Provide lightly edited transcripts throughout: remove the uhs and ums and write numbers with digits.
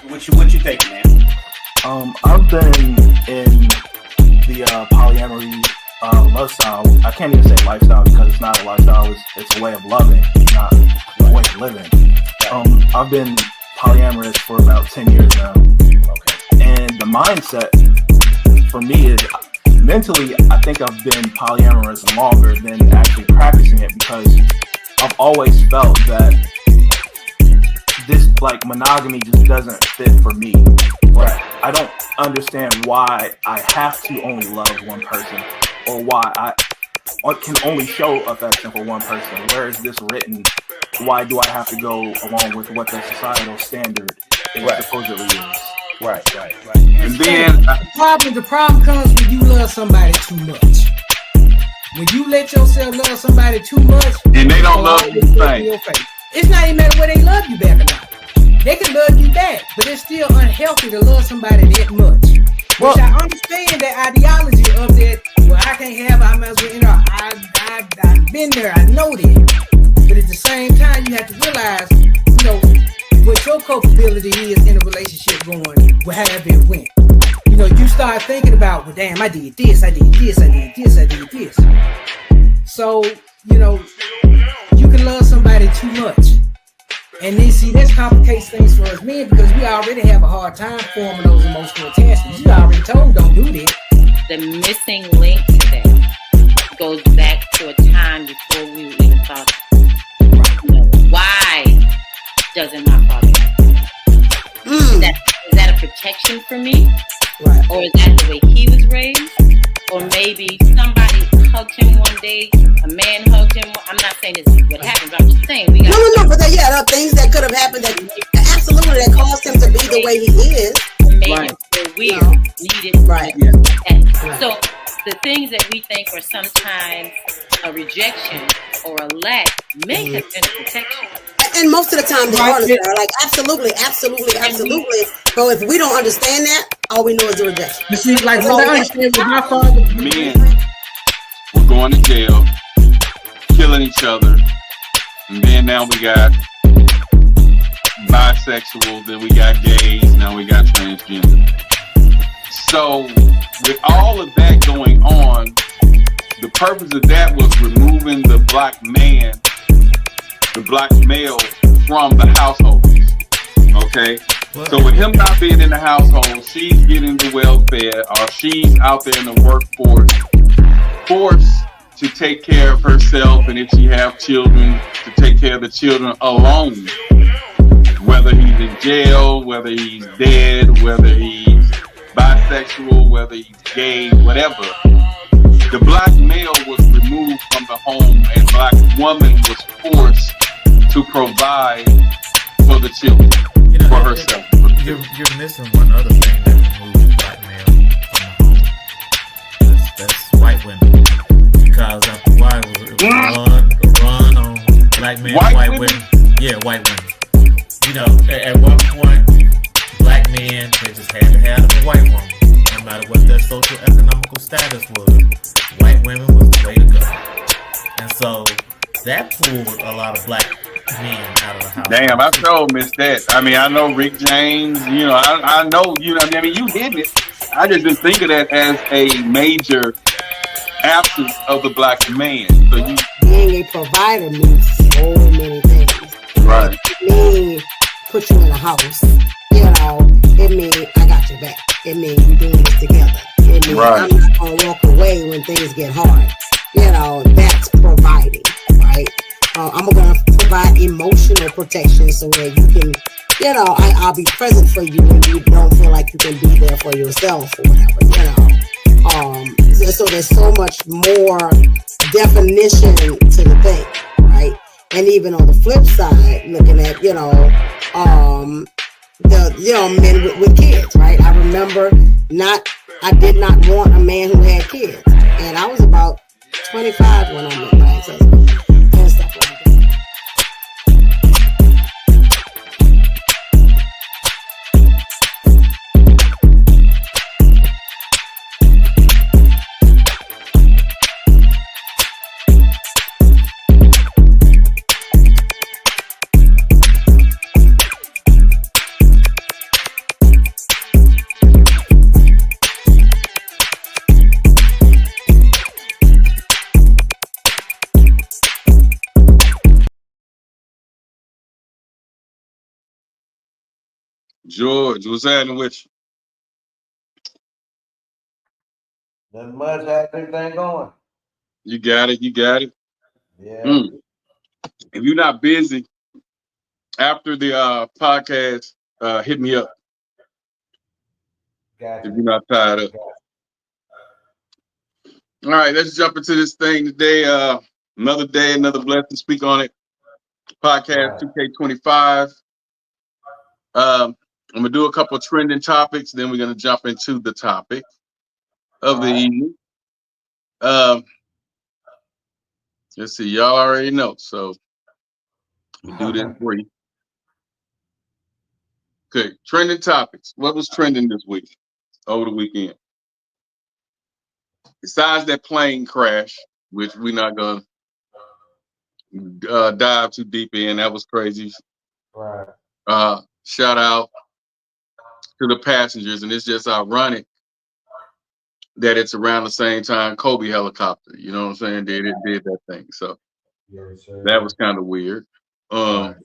What you think, man? I've been in the polyamory lifestyle. I can't even say lifestyle because it's not a lifestyle. It's a way of loving, not a way of living. I've been polyamorous for about 10 years now. Okay. And the mindset for me is mentally, I think I've been polyamorous longer than actually practicing it because I've always felt that this like monogamy just doesn't fit for me. Right. I don't understand why I have to only love one person or why I can only show affection for one person. Where is this written? Why do I have to go along with what the societal standard supposedly is? Right. And then the problem comes when you love somebody too much. When you let yourself love somebody too much, and they don't love you the same. It's not even matter whether they love you back or not. They can love you back, but it's still unhealthy to love somebody that much. Which I understand that ideology of that. Well, I can't have. I might as well. I've been there. I know that. But at the same time, you have to realize, what your culpability is in a relationship going, however it went. You start thinking about, well, damn, I did this. So, you can love somebody too much. And then, see, this complicates things for us men because we already have a hard time forming those emotional attachments. You already told them, don't do that. The missing link to that goes back to a time before we even thought, why doesn't my father like that? Is that a protection for me? Right. Or is that the way he was raised? Or maybe somebody hugged him one day, a man hugged him. I'm not saying this is what happened, but I'm just saying we got but there are things that could have happened that absolutely that caused him to be the way he is. Made him feel weird, needed. Right. So the things that we think are sometimes a rejection or a lack may have been a protection. And most of the time they are like absolutely. So if we don't understand that, all we know is the rejection. You see, like what I understand with my father, men were going to jail, killing each other, and then now we got bisexual, then we got gays, now we got transgender. So with all of that going on, the purpose of that was removing the black man, the black male from the household. Okay? So with him not being in the household, she's getting the welfare, or she's out there in the workforce, forced to take care of herself, and if she have children, to take care of the children alone. Whether he's in jail, whether he's dead, whether he's bisexual, whether he's gay, whatever. The black male was removed from the home, and black woman was forced to provide for the children, for herself. You're missing one other thing that removes black male from the home. That's white women. Because after a while, it was a run on black men, white women. Yeah, white women. At one point, black men, they just had to have a white woman. No matter what their social economical status was, white women was the way to go. And so that pulled a lot of black men out of the house. Damn, I sure missed that. I mean, I know Rick James, I know, you did it. I just didn't think of that as a major absence of the black man. So being a provider means so many things. Right. It means put you in a house. It means I got your back. It means we're doing this together. It means I'm not gonna walk away when things get hard. That's providing, right? I'm gonna provide emotional protection so that you can, I'll be present for you when you don't feel like you can be there for yourself or whatever, so there's so much more definition to the thing, right? And even on the flip side, looking at, men with kids, right? I remember I did not want a man who had kids. And I was about 25 when I met my ex-husband and stuff like that. George, what's happening with you? Nothing much. How's everything going? You got it. You got it. Yeah. If you're not busy after the podcast, hit me up. Gotcha. If you're not tied up. All right, let's jump into this thing today. Another day, another blessing. Speak on it. Podcast 2K25. I'm gonna do a couple of trending topics, then we're gonna jump into the topic of the evening. Let's see, y'all already know, so we'll do this for you. Okay, trending topics. What was trending this week, over the weekend? Besides that plane crash, which we're not gonna dive too deep in, that was crazy. Right. Shout out to the passengers, and it's just ironic that it's around the same time Kobe helicopter, you know what I'm saying? Did that thing. So that was kind of weird. But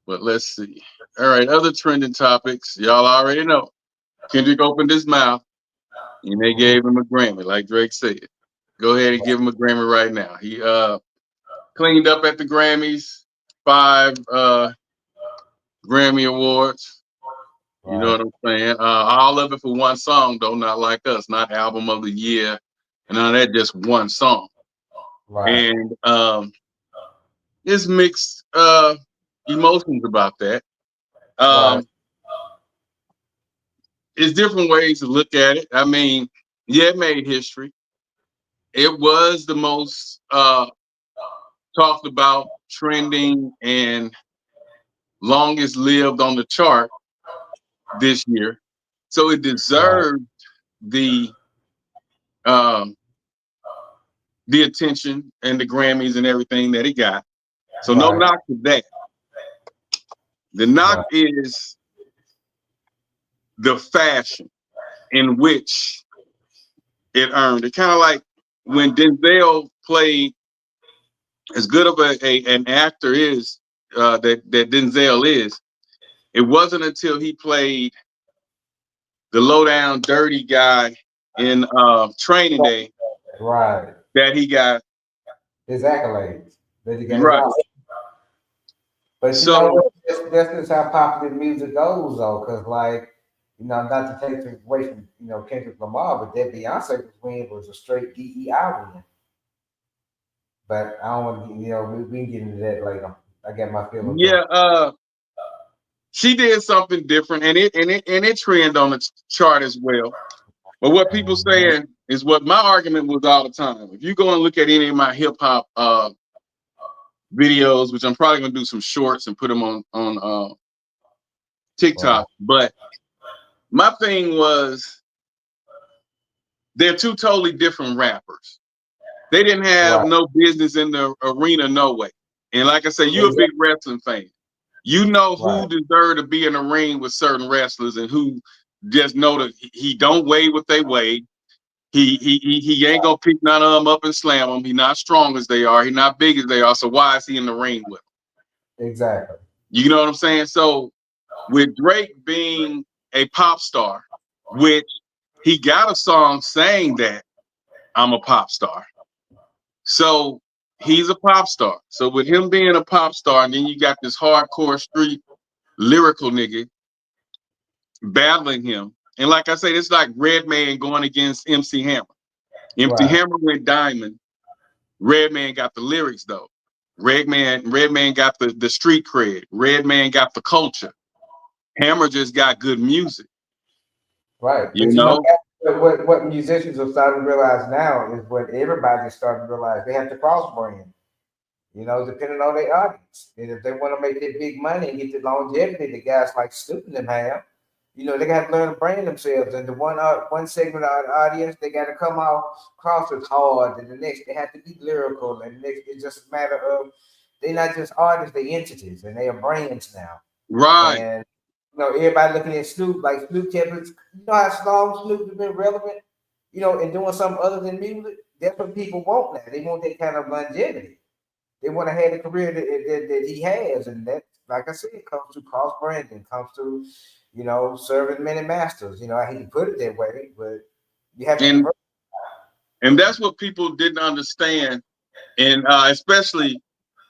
let's see. All right, other trending topics. Y'all already know. Kendrick opened his mouth and they gave him a Grammy, like Drake said. Go ahead and give him a Grammy right now. He cleaned up at the Grammys, 5 Grammy Awards. You know what I'm saying? All of it for one song, though, not like us, not album of the year, and none of that, just one song. Right. And there's mixed emotions about that. It's different ways to look at it. I mean, yeah, it made history. It was the most talked about, trending, and longest lived on the chart this year. So it deserved the attention and the Grammys and everything that it got. So no knock to that. The knock is the fashion in which it earned. It kind of like when Denzel played, as good of an actor is that Denzel is, it wasn't until he played the low down dirty guy in Training Day that he got his accolades. That he got right. But you know, that's just how popular music goes, though, because like, you know, not to take away from Kendrick Lamar, but that Beyonce win was a straight DEI win. But I don't want to, we can get into that later. I got my feelings. Yeah, she did something different, and it trended on the chart as well. But what people saying is what my argument was all the time. If you go and look at any of my hip hop videos, which I'm probably gonna do some shorts and put them on TikTok, but my thing was they're two totally different rappers. They didn't have no business in the arena, no way. And like I said, you're a big wrestling fan. You know who deserve to be in the ring with certain wrestlers and who just know that he don't weigh what they weigh. He ain't gonna pick none of them up and slam them. He's not strong as they are. He's not big as they are. So why is he in the ring with them? Exactly. You know what I'm saying? So with Drake being a pop star, which he got a song saying that I'm a pop star. So he's a pop star. So with him being a pop star, and then you got this hardcore street lyrical nigga battling him. And like I said, it's like Redman going against MC Hammer. MC Hammer went diamond. Redman got the lyrics though. Redman got the street cred. Redman got the culture. Hammer just got good music. Right. You know? What musicians are starting to realize now is what everybody's starting to realize. They have to cross brand. Depending on their audience. And if they want to make that big money and get the longevity the guys like Snoop and them have, they got to learn to brand themselves. And the one segment of the audience, they got to come across as hard. And the next, they have to be lyrical. And the next, it's just a matter of, they're not just artists, they're entities. And they are brands now. Right. And, everybody looking at Snoop, like Snoop kept it, how long Snoop has been relevant, and doing something other than music. That's what people want now. They want that kind of longevity. they want to have the career that he has, and that, like I said, comes through cross branding, comes through, serving many masters. I hate to put it that way, but you have to And diversify. and that's what people didn't understand, and especially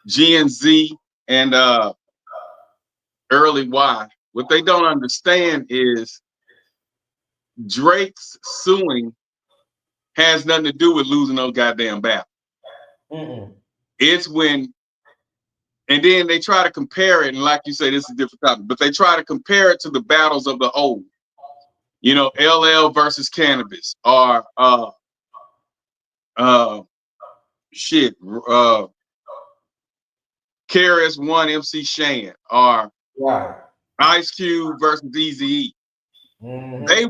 Gen Z and early Y. What they don't understand is Drake's suing has nothing to do with losing those goddamn battles. It's when, and then they try to compare it, and like you say, this is a different topic, but they try to compare it to the battles of the old. LL versus Cannabis, or shit, KRS-One MC Shan, or Right. Ice Cube versus Eazy-E. They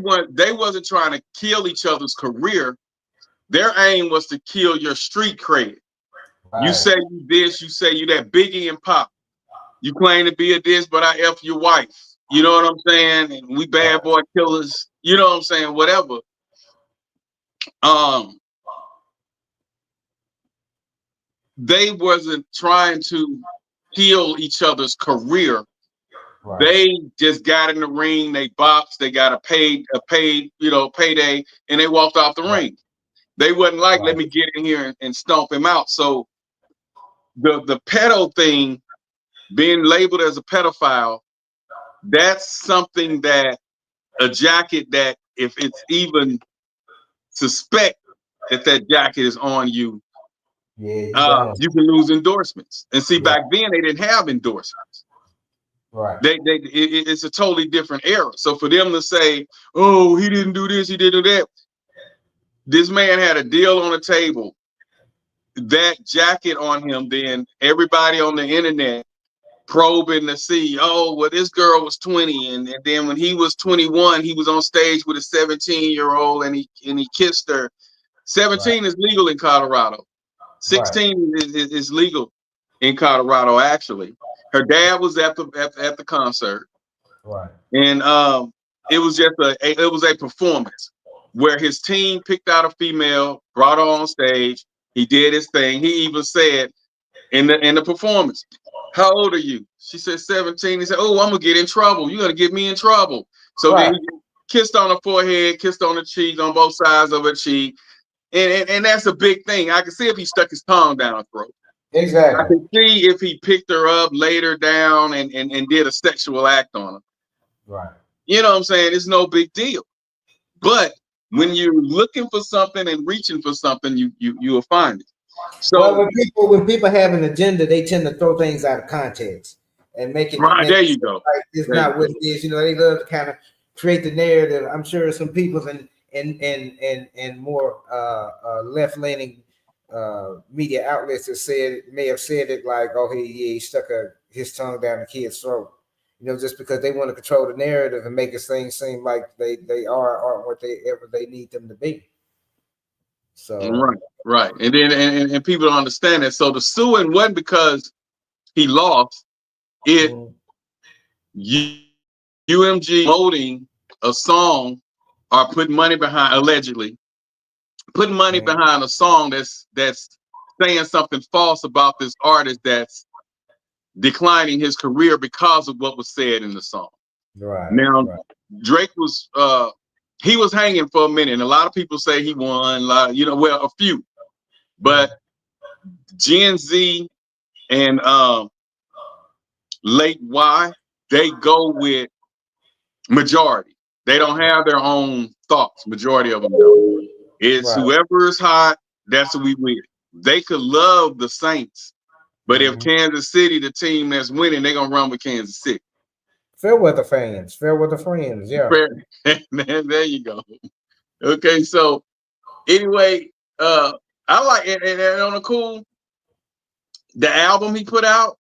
wasn't trying to kill each other's career. Their aim was to kill your street cred. Right. You say you this, you say you that. Biggie and Pop. You claim to be a this, but I F your wife. You know what I'm saying? And we bad boy killers. You know what I'm saying? Whatever. They wasn't trying to kill each other's career. Right. They just got in the ring, they boxed, they got a paid, payday, and they walked off the ring. They wasn't like, let me get in here and stomp him out. So the pedo thing, being labeled as a pedophile, that's something that a jacket that if it's even suspect that jacket is on you, you can lose endorsements. And see, back then they didn't have endorsements. Right. It's a totally different era. So for them to say, oh, he didn't do this, he didn't do that. This man had a deal on the table. That jacket on him, then everybody on the internet probing to see, oh, well, this girl was 20, and then when he was 21, he was on stage with a 17-year-old and he kissed her. 17 is legal in Colorado. 16 is legal in Colorado, actually. Her dad was at the concert. Right. And it was just a performance where his team picked out a female, brought her on stage. He did his thing. He even said in the performance, how old are you? She said 17. He said, oh, I'm gonna get in trouble. You're gonna get me in trouble. So then he kissed on her forehead, kissed on the cheek, on both sides of her cheek. And that's a big thing. I can see if he stuck his tongue down her throat. Exactly. I can see if he picked her up, laid her down, and did a sexual act on her. Right. You know what I'm saying? It's no big deal. But when you're looking for something and reaching for something, you'll find it. So when people have an agenda, they tend to throw things out of context and make it there you go. Like it's not what it is. They love to kind of create the narrative. I'm sure some people and more left-leaning media outlets may have said it like, oh, he stuck his tongue down the kid's throat. Just because they want to control the narrative and make it seem like they aren't what they need them to be. So right, and then and people don't understand that. So the suing wasn't because he lost. UMG promoting a song or putting money behind, allegedly putting money behind a song that's saying something false about this artist that's declining his career because of what was said in the song. Right. Now, Drake was he was hanging for a minute, and a lot of people say he won. A few, but Gen Z and late Y, they go with majority. They don't have their own thoughts. Majority of them don't. It's whoever is hot, that's what we with. They could love the Saints, but if Kansas City, the team that's winning, they're gonna run with Kansas City. Fair weather friends, yeah. Man, there you go. Okay, so anyway, I like it, and on the cool, the album he put out.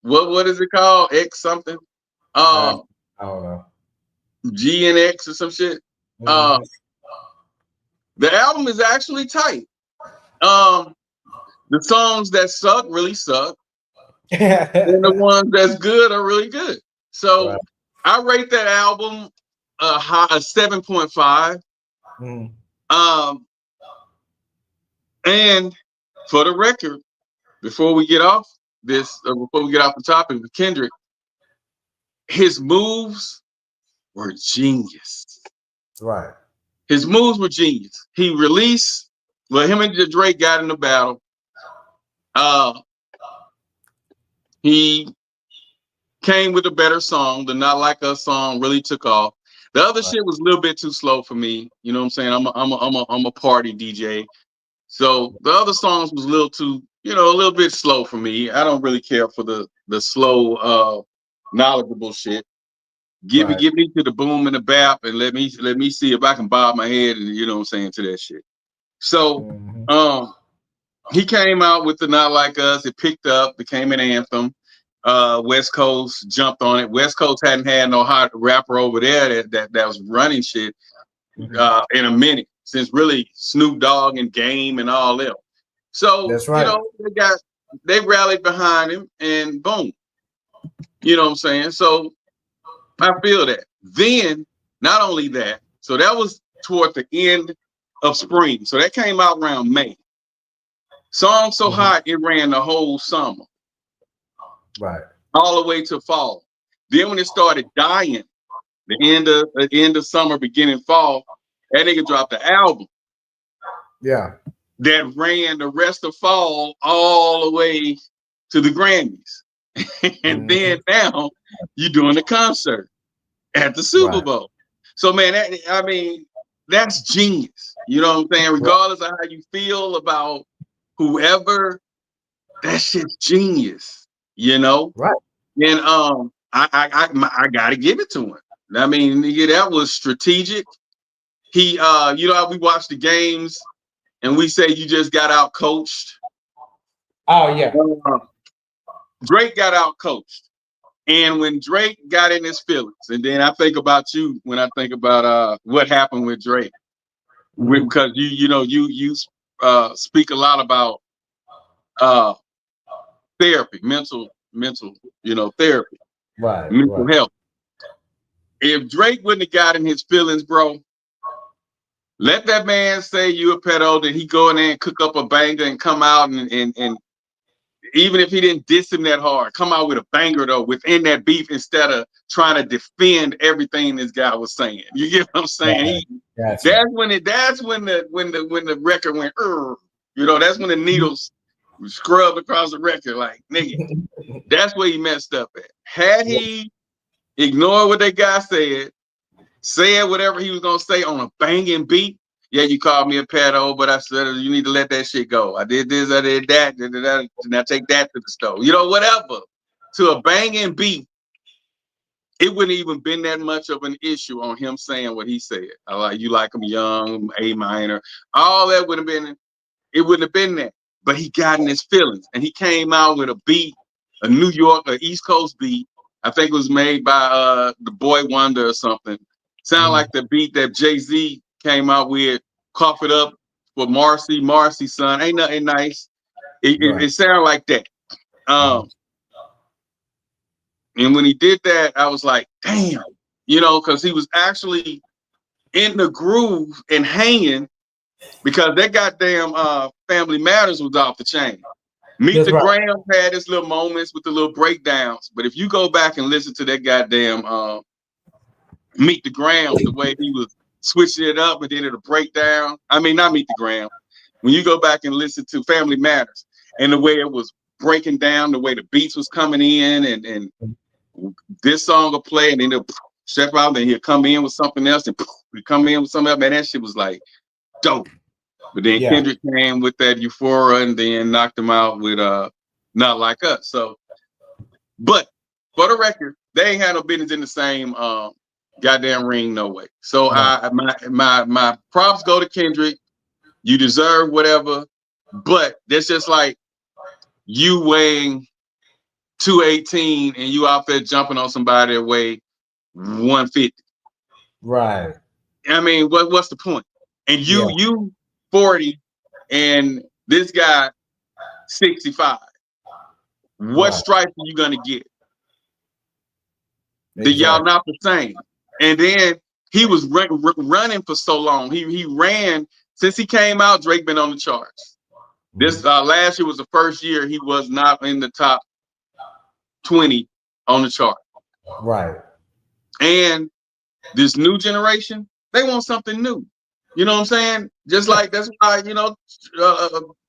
What is it called? X something. I don't know. GNX or some shit. The album is actually tight. The songs that suck really suck. And the ones that's good are really good. So I rate that album a 7.5. And for the record, before we get off this, before we get off the topic with Kendrick, his moves were genius. Right. His moves were genius. He released, well, him and Drake got in the battle. He came with a better song. The Not Like Us song really took off. The other shit was a little bit too slow for me. You know what I'm saying? I'm a party DJ. So the other songs was a little too, a little bit slow for me. I don't really care for the slow, knowledgeable shit. Give me to the boom and the bap, and let me see if I can bob my head and you know what I'm saying to that shit. So he came out with the Not Like Us. It picked up, became an anthem. West Coast jumped on it. West Coast hadn't had no hot rapper over there that was running shit in a minute since really Snoop Dogg and Game and all them. So that's right. They rallied behind him and boom. You know what I'm saying? So I feel that. Then not only that, so that was toward the end of spring. So that came out around May. Song So Hot, it ran the whole summer. Right. All the way to fall. Then when it started dying, the end of summer, beginning fall, that nigga dropped the album. Yeah. That ran the rest of fall all the way to the Grammys. And then now you're doing the concert at the Super Bowl. So man, that's genius. You know what I'm saying? Regardless of how you feel about whoever, that shit's genius. Right. And I gotta give it to him. I mean, nigga, that was strategic. He how we watch the games and we say you just got out coached. Oh yeah. Drake got out coached. And when Drake got in his feelings, and then I think about you when I think about what happened with Drake. Because you speak a lot about therapy, mental, therapy, mental health. If Drake wouldn't have got in his feelings, bro, let that man say you a pedo, then he go in there and cook up a banger and come out and even if he didn't diss him that hard, come out with a banger though within that beef instead of trying to defend everything this guy was saying. You get what I'm saying? That's when the record went, that's when the needles scrubbed across the record, like nigga. That's where he messed up at. Had he ignored what that guy said whatever he was gonna say on a banging beat, yeah, you called me a pedo, but I said you need to let that shit go. I did this, I did that, now take that to the store. Whatever. To a banging beat, it wouldn't even been that much of an issue on him saying what he said. You like him young, A minor, all that wouldn't have been that. But he got in his feelings and he came out with a beat, a New York, an East Coast beat. I think it was made by the Boy Wonder or something. Sound like the beat that Jay-Z came out with, Cough It Up for Marcy's son. Ain't nothing nice. It sounded like that. And when he did that, I was like, damn, because he was actually in the groove and hanging because that goddamn Family Matters was off the chain. Meet the Graham had his little moments with the little breakdowns, but if you go back and listen to that goddamn Meet the Graham, the way he was switching it up and then it'll break down. I mean, not Meet the Graham. When you go back and listen to Family Matters and the way it was breaking down, the way the beats was coming in and this song will play and then they'll step out, then he'll come in with something else and he'll come in with something else. Man, that shit was like dope. But then Kendrick came with that Euphoria and then knocked him out with Not Like Us. So, but for the record, they ain't had no business in the same goddamn ring, no way. So my props go to Kendrick. You deserve whatever, but that's just like you weighing 218 and you out there jumping on somebody that weigh 150. Right. I mean, what's the point? And you 40 and this guy 65. What stripes are you gonna get? Exactly. Y'all not the same. And then he was running for so long. He ran since he came out. Drake been on the charts. This last year was the first year he was not in the top 20 on the chart. Right. And this new generation, they want something new. You know what I'm saying? Just like that's why,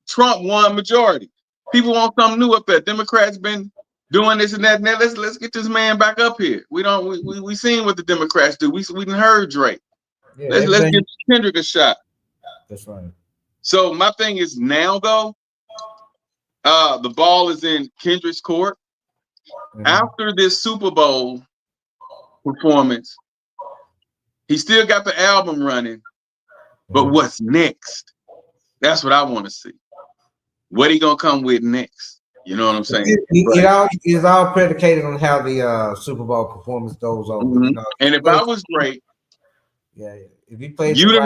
Trump won majority. People want something new up there. Democrats been doing this and that. Now let's get this man back up here. We seen what the Democrats do. We done heard Drake. Yeah, let's give Kendrick a shot. That's right. So my thing is now though, the ball is in Kendrick's court. Mm-hmm. After this Super Bowl performance, he still got the album running, but what's next? That's what I want to see. What he gonna come with next? You know what I'm saying? It's all predicated on how the Super Bowl performance goes over. Mm-hmm. And if I was Drake, if you played, you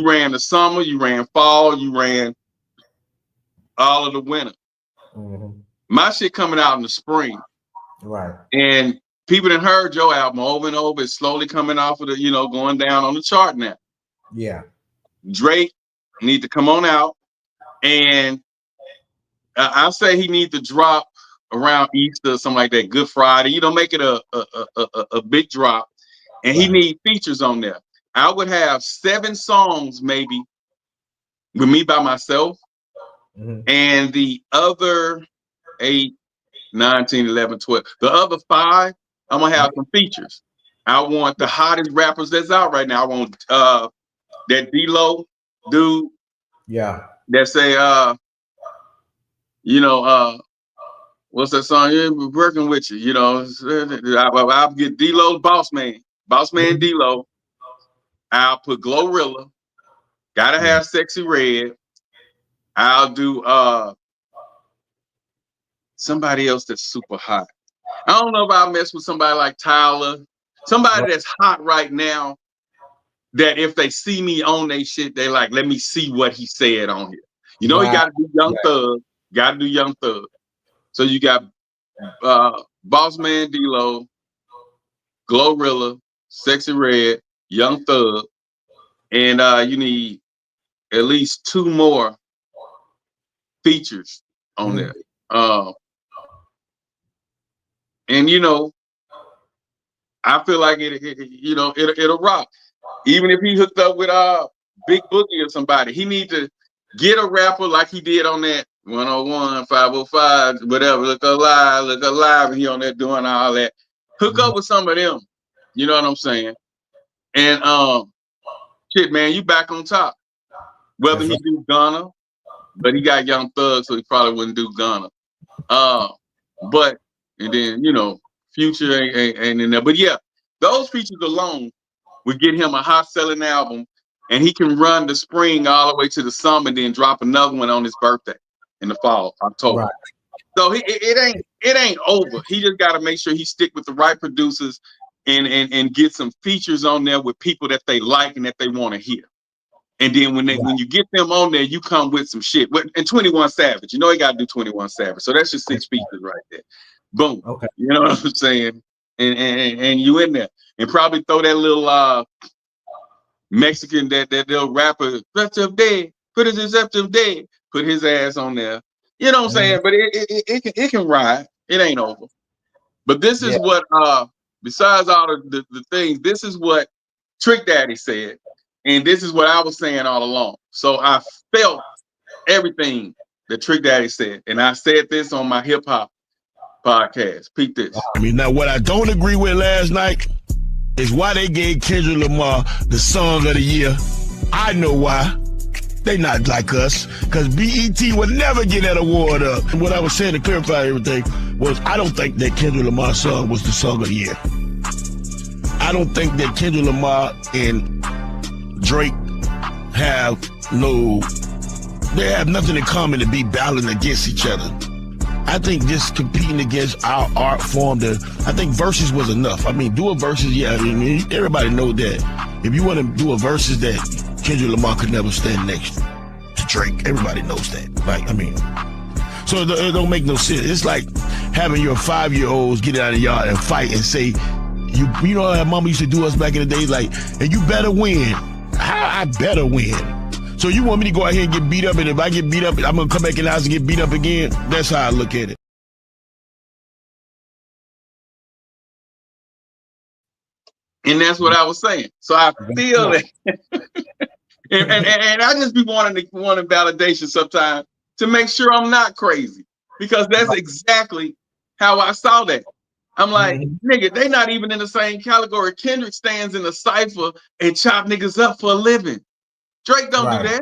ran the summer, you ran fall, you ran all of the winter. Mm-hmm. My shit coming out in the spring, right? And people done heard your album over and over. It's slowly coming off of the, going down on the chart now. Yeah. Drake need to come on out, and I say he need to drop around Easter or something like that, Good Friday. Make it a big drop, and he need features on there. I would have 7 songs maybe with me by myself, and the other 8, 9, 10, 11, 12. The other 5, I'm gonna have some features. I want the hottest rappers that's out right now. I want that D-Lo dude. Yeah. That say what's that song? Yeah, we're working with you. I'll get D-Lo, Boss Man D-Lo. I'll put Glorilla. Gotta have Sexy Red. I'll do somebody else that's super hot. I don't know if I'll mess with somebody like Tyler, somebody that's hot right now, that if they see me on they shit, they like, let me see what he said on here. You gotta do Young Thug. So you got Boss Man D-Lo, Glorilla, Sexy Red, Young Thug, and you need at least 2 more features on there. And I feel like it'll rock. Even if he hooked up with Big Boogie or somebody, he need to get a rapper like he did on that 101, 505, whatever. Look alive, and he on there doing all that. Hook up with some of them. You know what I'm saying? And shit, man, you back on top. Whether he do Ghana, but he got Young Thug, so he probably wouldn't do Ghana. But and then Future ain't in there. But yeah, those features alone would get him a hot selling album, and he can run the spring all the way to the summer, and then drop another one on his birthday in the fall, October. Right. So it ain't over. He just got to make sure he stick with the right producers and get some features on there with people that they like and that they want to hear. And then when you get them on there, you come with some shit. And 21 Savage, he got to do 21 Savage. So that's just 6 features right there. Boom. Okay. You know what I'm saying? And you in there. And probably throw that little Mexican that little rapper, Receptive Day, put his ass on there. You know what I'm saying? But it can ride. It ain't over. But this is what besides all of the things, this is what Trick Daddy said. And this is what I was saying all along. So I felt everything that Trick Daddy said. And I said this on my hip hop podcast. Peep this. Now what I don't agree with last night is why they gave Kendrick Lamar the song of the year. I know why. They not like us, because BET would never get that award up. And what I was saying to clarify everything was I don't think that Kendrick Lamar's song was the song of the year. I don't think that Kendrick Lamar and Drake they have nothing in common to be battling against each other. I think just competing against our art form, I think verses was enough. I mean, do a verses, everybody knows that. If you want to do a verses that Kendrick Lamar could never stand next to Drake, everybody knows that. So it don't make no sense. It's like having your 5-year-olds get out of the yard and fight and say, you know how mama used to do us back in the day, and you better win. How I better win? So you want me to go out here and get beat up, and if I get beat up, I'm gonna come back in the house and get beat up again? That's how I look at it. And that's what I was saying. So I feel that, and I just be wanting validation sometimes to make sure I'm not crazy, because that's exactly how I saw that. I'm like, nigga, they not even in the same category. Kendrick stands in a cipher and chop niggas up for a living. Drake don't do that.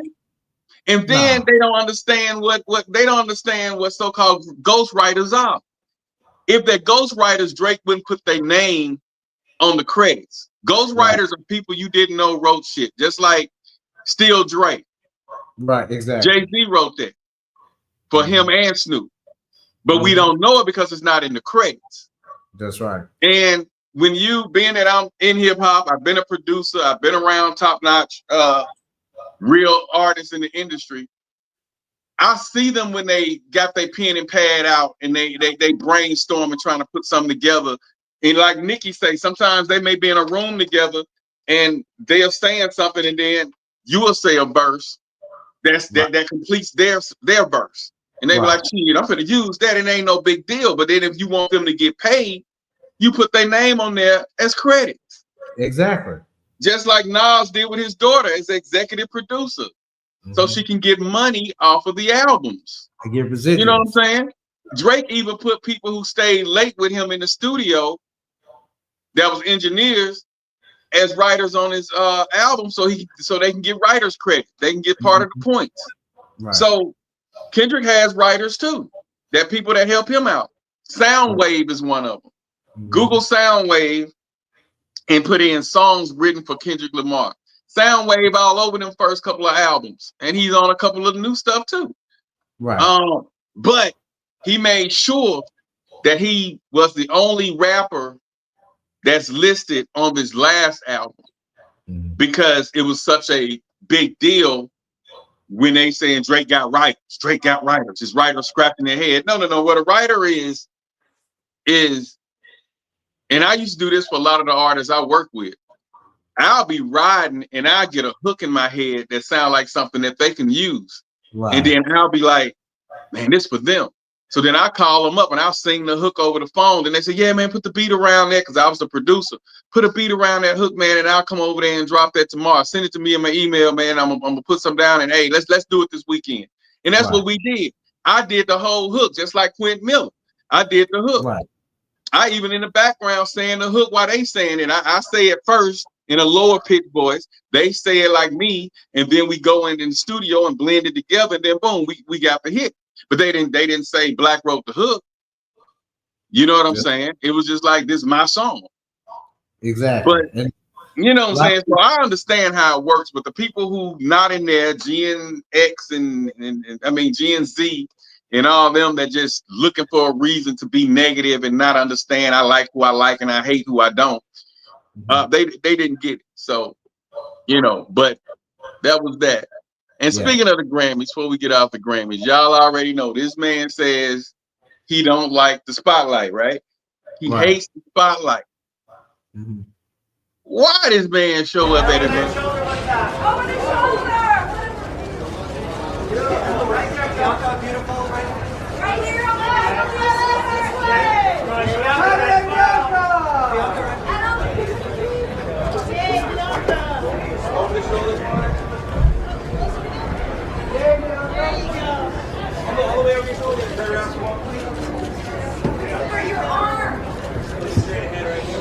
And then they don't understand what they don't understand what so-called ghostwriters are. If they're ghostwriters, Drake wouldn't put their name on the credits. Ghostwriters are people you didn't know wrote shit, just like Still Drake. Right, exactly. Jay-Z wrote that for him and Snoop. But we don't know it because it's not in the credits. That's right. And when you, being that I'm in hip hop, I've been a producer, I've been around top-notch real artists in the industry. I see them when they got their pen and pad out and they brainstorm and trying to put something together. And like Nikki say, sometimes they may be in a room together and they're saying something, and then you will say a verse that completes their verse. And they be like, shit, I'm gonna use that. It ain't no big deal. But then if you want them to get paid, you put their name on there as credits. Exactly. Just like Nas did with his daughter as executive producer. So she can get money off of the albums. I get residuals. You know what I'm saying? Drake even put people who stayed late with him in the studio that was engineers as writers on his album, so they can get writers credit. They can get part of the points. Right. So Kendrick has writers too. That people that help him out. Soundwave is one of them. Google Soundwave and put in songs written for Kendrick Lamar. Soundwave all over them first couple of albums, and he's on a couple of new stuff too. Right. But he made sure that he was the only rapper that's listed on his last album because it was such a big deal when they saying Drake got writers. Drake got writers. His writers scrapping their head. No. What a writer is, and I used to do this for a lot of the artists I work with. I'll be riding and I get a hook in my head that sound like something that they can use. Right. And then I'll be like, man, this for them. So then I call them up and I'll sing the hook over the phone. And they say, yeah, man, put the beat around that, because I was the producer. Put a beat around that hook, man, and I'll come over there and drop that tomorrow. Send it to me in my email, man. I'm gonna put some down, and hey, let's do it this weekend. And that's what we did. I did the whole hook, just like Quentin Miller. I did the hook. Right. I even in the background saying the hook while they saying it. I say it first in a lower pitch voice. They say it like me, and then we go in the studio and blend it together, and then boom, we got the hit. But they didn't say Black wrote the hook. You know what I'm saying? It was just like, this is my song. Exactly. But you know what I'm saying? So I understand how it works, but the people who not in there, Gen X and I mean Gen Z and all them that just looking for a reason to be negative and not understand I like who I like and I hate who I don't. They didn't get it. So, but that was that. And speaking of the Grammys, before we get off the Grammys, y'all already know this man says he don't like the spotlight, right? He hates the spotlight. Why this man show up at event? Over the shoulder! Beautiful. Right here on the Over the shoulder. There you go. All the way over your shoulder. Turn around, small, please. For your arm. Straight ahead right here.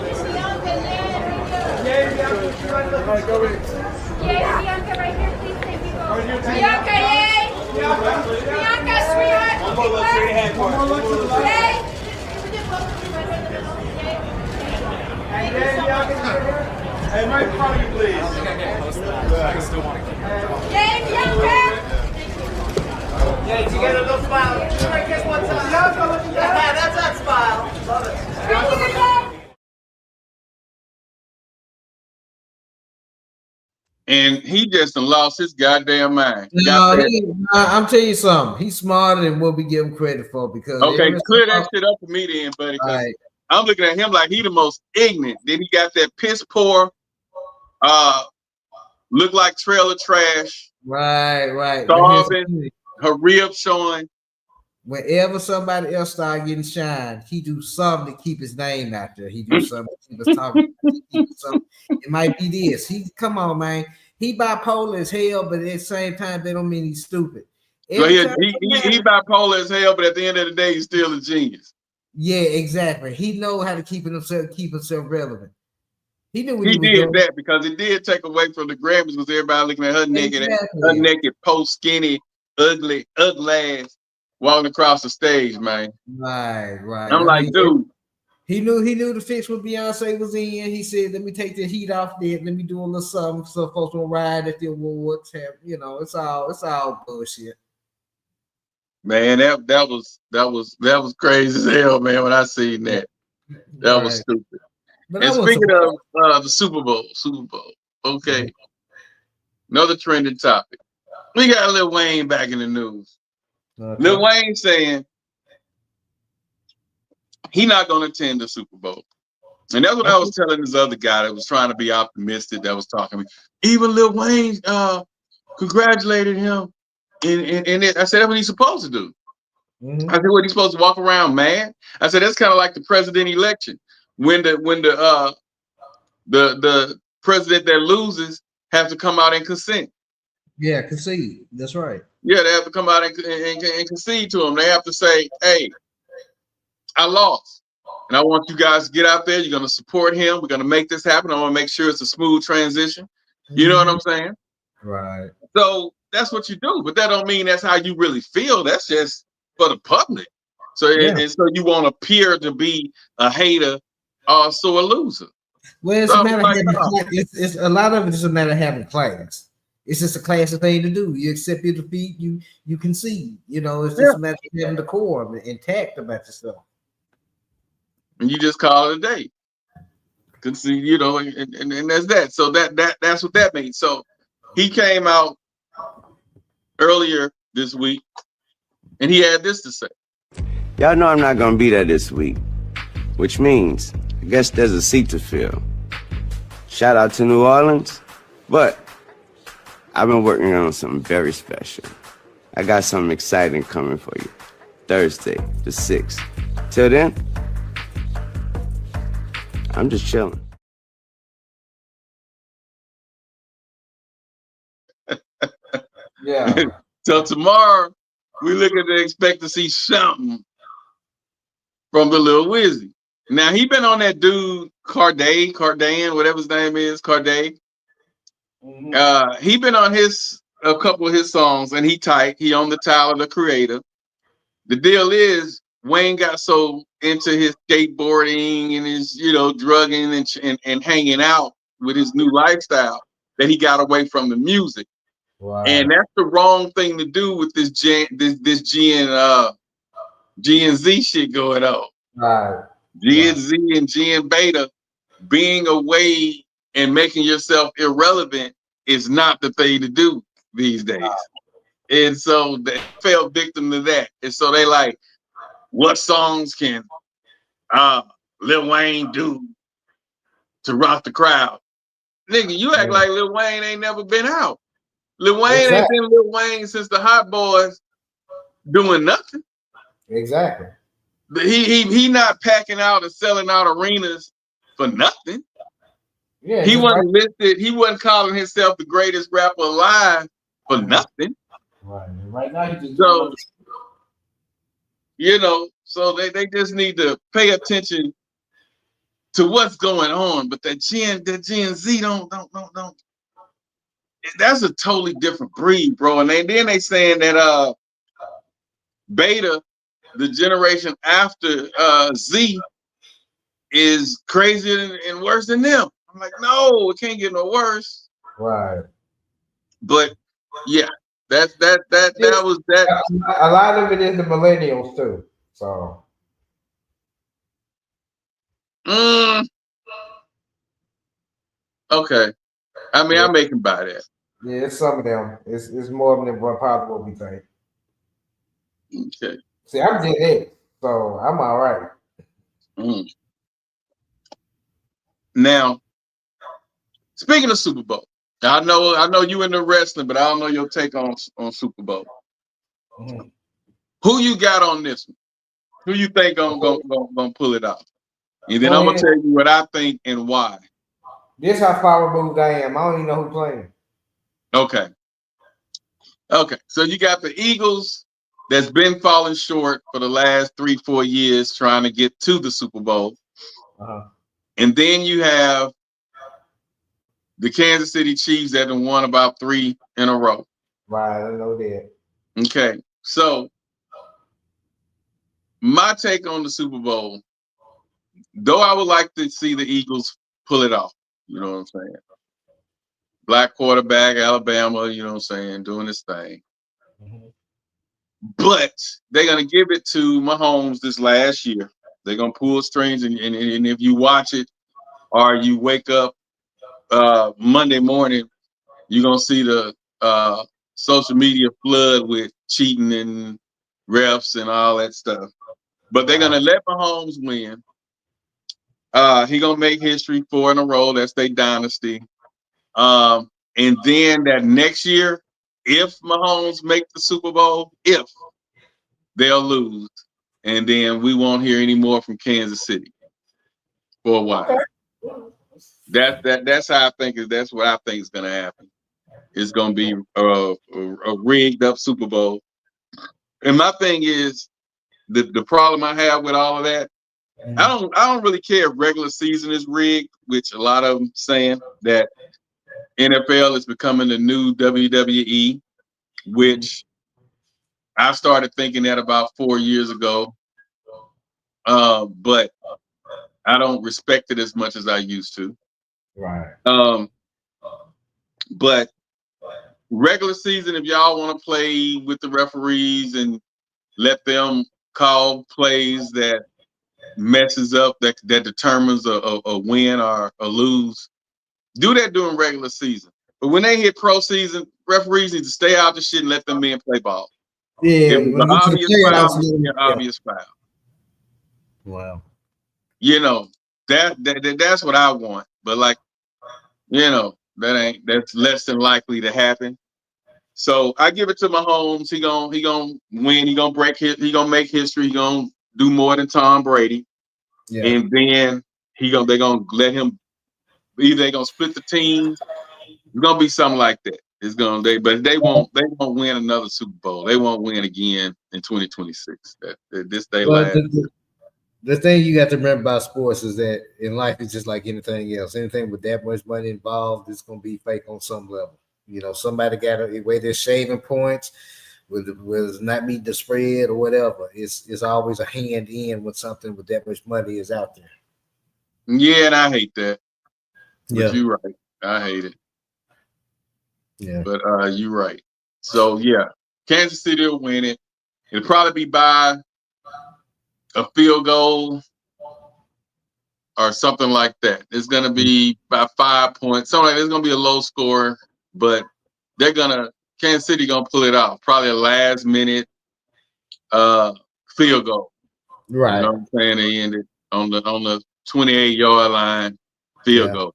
Bianca right here, please. Thank you. Bianca, yay! Bianca, sweetheart. One more look straight ahead. One more look to the left. Yay! And then Bianca, hey, right in front of you, please. I still want to keep. Yay, Bianca! Yay, together, little smile. Right, guess one time. Bianca, look at that. That's that smile. Love it. And he just lost his goddamn mind. No, I'm telling you something. He's smarter than what we give him credit for. Because okay, clear that shit up for me then, buddy. Right. I'm looking at him like he the most ignorant. Then he got that piss poor look like trailer trash. Right. Starving, her ribs showing. Whenever somebody else start getting shine, he do something to keep his name out there. He do something to keep us talking. It might be this. Come on, man. He bipolar as hell, but at the same time, that don't mean he's stupid. So he bipolar as hell, but at the end of the day, he's still a genius. Yeah, exactly. He know how to keep himself relevant. He knew what he was did doing. That because it did take away from the Grammys because everybody looking at her naked, post skinny, ugly ass walking across the stage, man. Right. I'm like, dude. He knew the fix what Beyonce was in. He said, "Let me take the heat off there. Let me do a little something so folks will ride at the awards." It's all bullshit. Man, that was crazy as hell, man. When I seen that, that was stupid. But and speaking of the Super Bowl, okay, another trending topic. We got Lil Wayne back in the news. Okay. Lil Wayne saying he's not going to attend the Super Bowl. And that's what I was telling this other guy that was trying to be optimistic, that was talking to me. Even Lil Wayne congratulated him. And I said, that's what he's supposed to do. Mm-hmm. I said, what, he's supposed to walk around mad? I said, that's kind of like the president election. When the president that loses have to come out and consent. Yeah, concede. That's right. Yeah, they have to come out and concede to him. They have to say, hey, I lost. And I want you guys to get out there. You're going to support him. We're going to make this happen. I want to make sure it's a smooth transition. You know what I'm saying? Right. So that's what you do. But that don't mean that's how you really feel. That's just for the public. So, and so you won't appear to be a hater or also a loser. Well, it's a matter of it's a lot of it is a matter of having class. It's just a classy thing to do. You accept your defeat, you concede. It's just a matter of having the core intact about yourself. And you just call it a day. Concede, and that's that. So that's what that means. So he came out earlier this week and he had this to say. Y'all know I'm not gonna be there this week, which means I guess there's a seat to fill. Shout out to New Orleans, but I've been working on something very special. I got something exciting coming for you. Thursday, the 6th. Till then, I'm just chilling. Yeah. So tomorrow, we looking to expect to see something from the Lil Wizzy. Now, he been on that dude, Cardan, whatever his name is, Carday. Mm-hmm. He been on a couple of his songs, and he tight. He on the Tyler, the Creator. The deal is, Wayne got so into his skateboarding and his, drugging and hanging out with his new lifestyle that he got away from the music. Wow. And that's the wrong thing to do with this G and Z shit going on. Right. G and Z and G and Beta being away and making yourself irrelevant is not the thing to do these days. Wow. And so they fell victim to that. And so they like, what songs can Lil Wayne do to rock the crowd? Nigga, you act like Lil Wayne ain't never been out. Lil Wayne ain't been Lil Wayne since the Hot Boys doing nothing. Exactly. He not packing out and selling out arenas for nothing. Yeah, he wasn't listed. He wasn't calling himself the greatest rapper alive for nothing. Right now he just so they just need to pay attention to what's going on. But that Gen Z don't. That's a totally different breed, bro. And then they saying that Beta, the generation after Z, is crazier and worse than them. I'm like, no, it can't get no worse. Right. But yeah, that was that. A lot of it is the millennials too. So. Okay. I mean, I can buy that. Yeah, it's some of them. It's more than probably what we think. Okay. See, I'm Gen X, so I'm all right. Now, speaking of Super Bowl, I know you into wrestling, but I don't know your take on Super Bowl. Mm-hmm. Who you got on this one? Who you think gonna pull it off? And then I'm gonna Playing. tell you what I think and why. This how far removed I am. I don't even know who's playing. Okay. So you got the Eagles that's been falling short for the last 3-4 years trying to get to the Super Bowl. Uh-huh. And then you have the Kansas City Chiefs that have won about 3 in a row. Right, I know that. Okay. So my take on the Super Bowl, though I would like to see the Eagles pull it off. You know what I'm saying? Black quarterback, Alabama, you know what I'm saying, doing his thing. Mm-hmm. But they're going to give it to Mahomes this last year. They're going to pull strings, and if you watch it or you wake up Monday morning, you're going to see the social media flood with cheating and refs and all that stuff. But they're going to let Mahomes win. He going to make history 4 in a row. That's their dynasty. And then that next year, if Mahomes make the Super Bowl, if they'll lose, and then we won't hear any more from Kansas City for a while. Okay. That's how I think that's what I think is going to happen. It's going to be a rigged up Super Bowl. And my thing is the problem I have with all of that. I don't really care if regular season is rigged, which a lot of them saying that NFL is becoming the new WWE, which I started thinking that about 4 years ago. But I don't respect it as much as I used to. Right. But regular season, if y'all want to play with the referees and let them call plays that messes up, that determines a win or a lose, do that during regular season. But when they hit pro season, referees need to stay out the shit and let them men play ball. Yeah, It was an obvious foul, an obvious foul. Wow. You know, that's what I want. But like, you know, that's less than likely to happen. So I give it to Mahomes. He gonna win. He gonna make history. He gonna do more than Tom Brady. Yeah. And then they're gonna let him. Either they're gonna split the teams. It's gonna be something like that. But they won't win another Super Bowl. They won't win again in 2026. This they last. The thing you got to remember about sports is that in life it's just like anything else. Anything with that much money involved, it's gonna be fake on some level. You know, somebody got to weigh their shaving points with not meet the spread or whatever. It's always a hand in when something with that much money is out there. Yeah, and I hate that. But Yeah, you're right. I hate it. Yeah. But you're right. So yeah, Kansas City will win it. It'll probably be by a field goal or something like that. It's gonna be by 5 points. Something like it's gonna be a low score, but Kansas City gonna pull it off. Probably a last minute field goal. Right. You know what I'm saying? They ended on the 28-yard line field goal.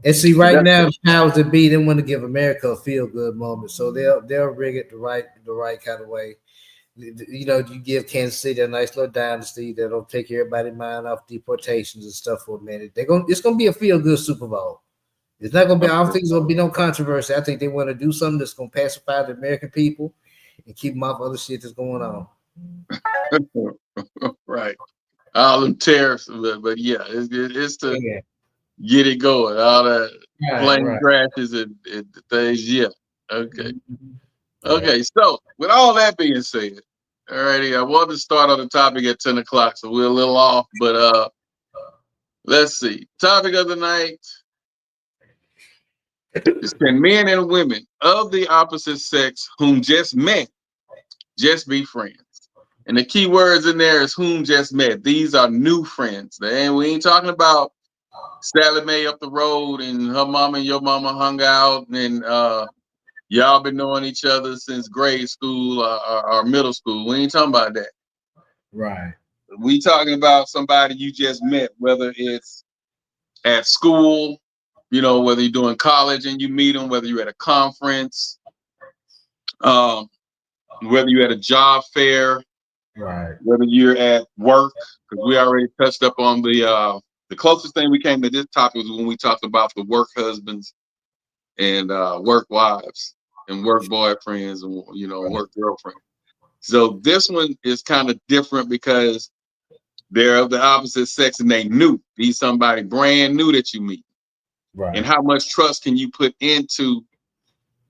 And see, right now, the powers that be, they want to give America a feel good moment, so they'll rig it the right kind of way. You know, you give Kansas City a nice little dynasty that'll take everybody's mind off deportations and stuff for a minute. It's gonna be a feel good Super Bowl. It's not gonna be. I don't think there's gonna be no controversy. I think they want to do something that's gonna pacify the American people and keep them off other shit that's going on. Right. All them tariffs, but yeah, it's to get it going. All that plane crashes and things. Yeah. Okay. Okay. So with all that being said, alrighty, I wanted to start on the topic at 10 o'clock, so we're a little off, but let's see. Topic of the night is: can men and women of the opposite sex whom just met just be friends? And the key words in there is whom just met. These are new friends. And we ain't talking about Sally Mae up the road and her mama and your mama hung out and y'all been knowing each other since grade school or middle school. We ain't talking about that. Right. We talking about somebody you just met, whether it's at school, You know, whether you're doing college and you meet them, whether you're at a conference, whether you're at a job fair, Right. whether you're at work, because we already touched up on the closest thing we came to this topic was when we talked about the work husbands and work wives and work boyfriends and, you know, work girlfriends. So this one is kind of different because they're of the opposite sex and they new. He's somebody brand new that you meet. Right. And how much trust can you put into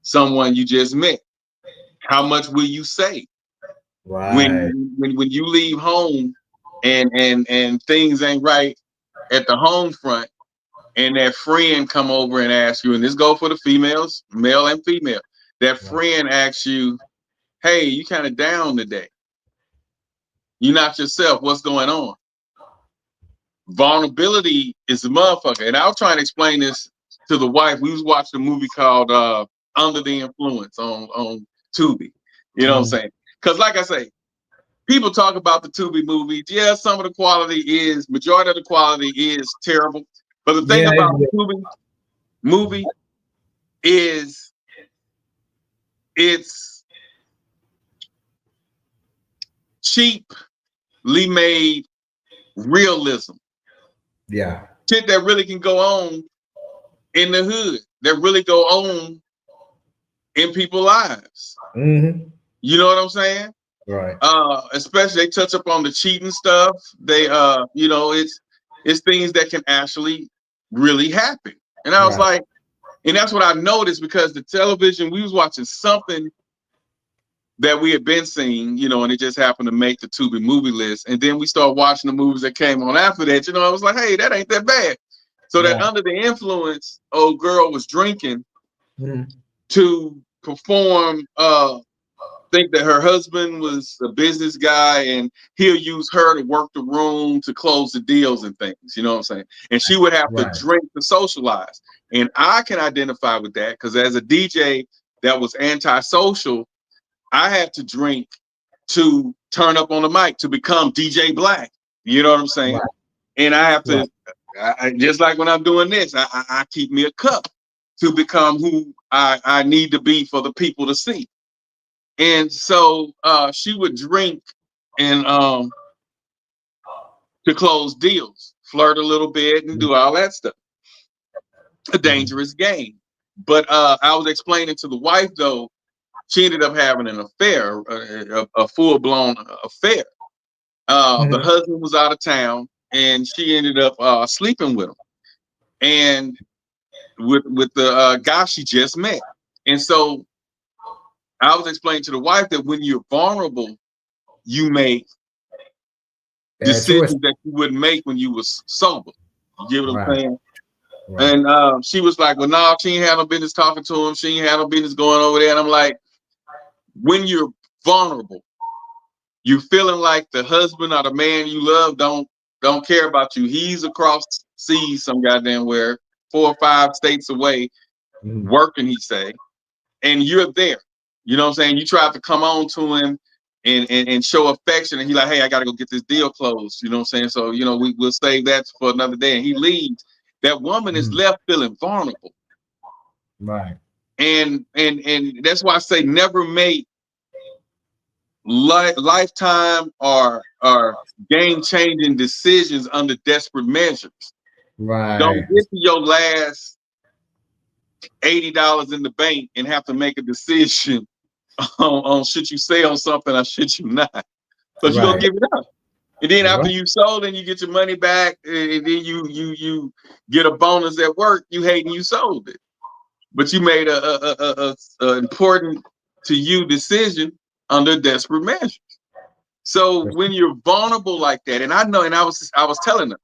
someone you just met? How much will you say? Right. When you leave home and things ain't right at the home front, and that friend come over and ask you, and this go for the females, male and female, that friend asks you, hey, you kind of down today. You're not yourself. What's going on? Vulnerability is a motherfucker. And I was trying to explain this to the wife. We was watching a movie called Under the Influence on Tubi. You know what I'm saying? Because like I say, people talk about the Tubi movies. Yeah, some of the quality is, majority of the quality is terrible. But the thing about the Tubi movie is it's cheaply made realism. Yeah. Shit that really can go on in the hood, that really go on in people's lives. Mm-hmm. You know what I'm saying? Right. Especially they touch up on the cheating stuff. They you know, it's things that can actually really happen. And I was like, and that's what I noticed because the television, we was watching something that we had been seeing, you know, and it just happened to make the Tubi movie list. And then we started watching the movies that came on after that. You know, I was like, hey, that ain't that bad. So that Under the Influence, old girl was drinking to perform, think that her husband was a business guy and he'll use her to work the room to close the deals and things, you know what I'm saying? And she would have to drink to socialize. And I can identify with that because as a DJ that was antisocial, I had to drink to turn up on the mic to become DJ Black. You know what I'm saying? And I have to, just like when I'm doing this, I keep me a cup to become who I need to be for the people to see. And so she would drink and to close deals, flirt a little bit and do all that stuff. A dangerous game. But I was explaining to the wife, though, she ended up having an affair, a full-blown affair. The husband was out of town and she ended up sleeping with him. And with the guy she just met. And so I was explaining to the wife that when you're vulnerable, you make decisions that you wouldn't make when you was sober. You get what I'm saying? And she was like, well, no, she ain't had no business talking to him. She ain't had no business going over there. And I'm like, when you're vulnerable, you feeling like the husband or the man you love don't care about you. He's across seas some goddamn where, 4 or 5 states away, working, he say, and you're there. You know what I'm saying? You try to come on to him and show affection, and he like, hey, I gotta go get this deal closed. You know what I'm saying? So, you know, we'll save that for another day. And he leaves. That woman is left feeling vulnerable. Right. And that's why I say never make lifetime or game-changing decisions under desperate measures. Right. Don't get to your last $80 in the bank and have to make a decision on should you sell something or should you not. Because you're gonna give it up. And then after you sold and you get your money back, and then you get a bonus at work, you hating you sold it. But you made a important to you decision under desperate measures. So when you're vulnerable like that, and I know, and I was telling them,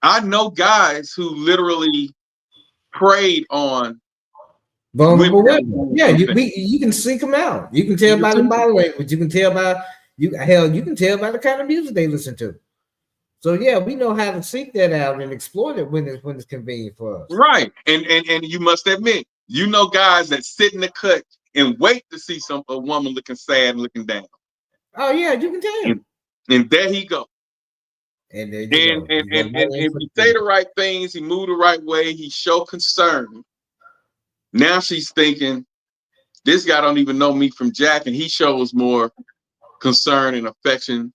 I know guys who literally preyed on vulnerable women. Yeah, you can seek them out. You can tell by the body language. You can tell by you can tell by the kind of music they listen to. So yeah, we know how to seek that out and exploit it when it's convenient for us. Right. And you must admit, you know guys that sit in the cut and wait to see a woman looking sad and looking down. Oh yeah, you can tell. And there he go. And there you And go. You go right and in if for he the say the three. right things, he move the right way, he show concern. Now she's thinking, this guy don't even know me from Jack, and he shows more concern and affection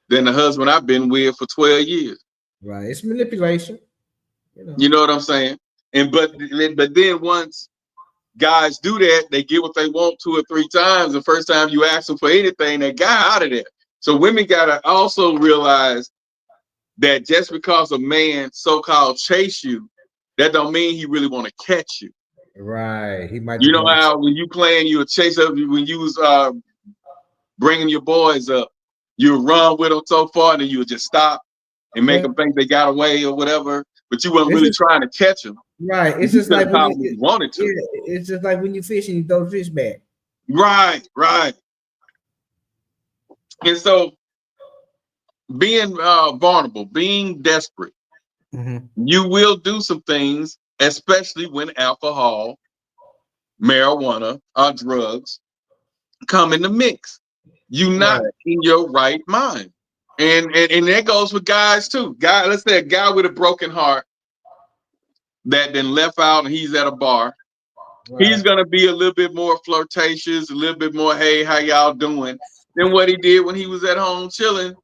than the husband I've been with for 12 years. Right. It's manipulation. You know what I'm saying? And but then once guys do that, they get what they want 2 or 3 times. The first time you ask them for anything, they got out of there. So women gotta also realize that just because a man so-called chase you, that don't mean he really want to catch you. Right. He might You just know want to. how when you playing, you a chase up, when you was bringing your boys up, you run with them so far, and then you would just stop and make them think they got away or whatever, but you wasn't It's really just- trying to catch them. Right. It's You just could like have when caught them if you wanted to. yeah, it's just like when you fish and you throw the fish back. Right. And so being vulnerable, being desperate, you will do some things, especially when alcohol, marijuana, or drugs come in the mix. You're not in your right mind. And that goes with guys too. Let's say a guy with a broken heart that then left out and he's at a bar. Right. He's gonna be a little bit more flirtatious, a little bit more, hey, how y'all doing, than what he did when he was at home chilling,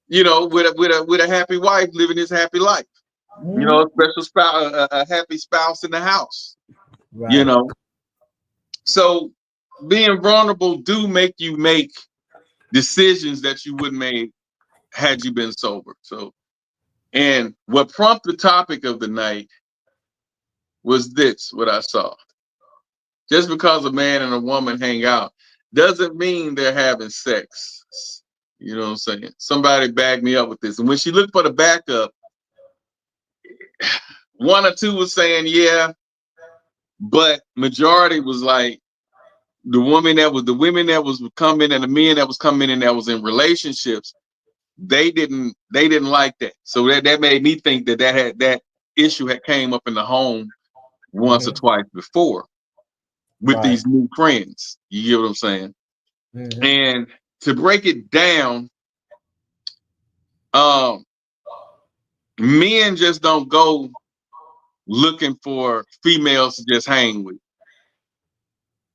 with a happy wife, living his happy life. A special spouse, a happy spouse in the house. Right. So being vulnerable do make you make decisions that you wouldn't make had you been sober. So, and what prompted the topic of the night was this, what I saw. Just because a man and a woman hang out doesn't mean they're having sex. You know what I'm saying? Somebody backed me up with this. And when she looked for the backup, 1 or 2 was saying, yeah, but majority was like the women that was coming and the men that was coming in that was in relationships, they didn't like that. So that made me think that issue had came up in the home once or twice before with these new friends. You get what I'm saying? And to break it down, men just don't go looking for females to just hang with.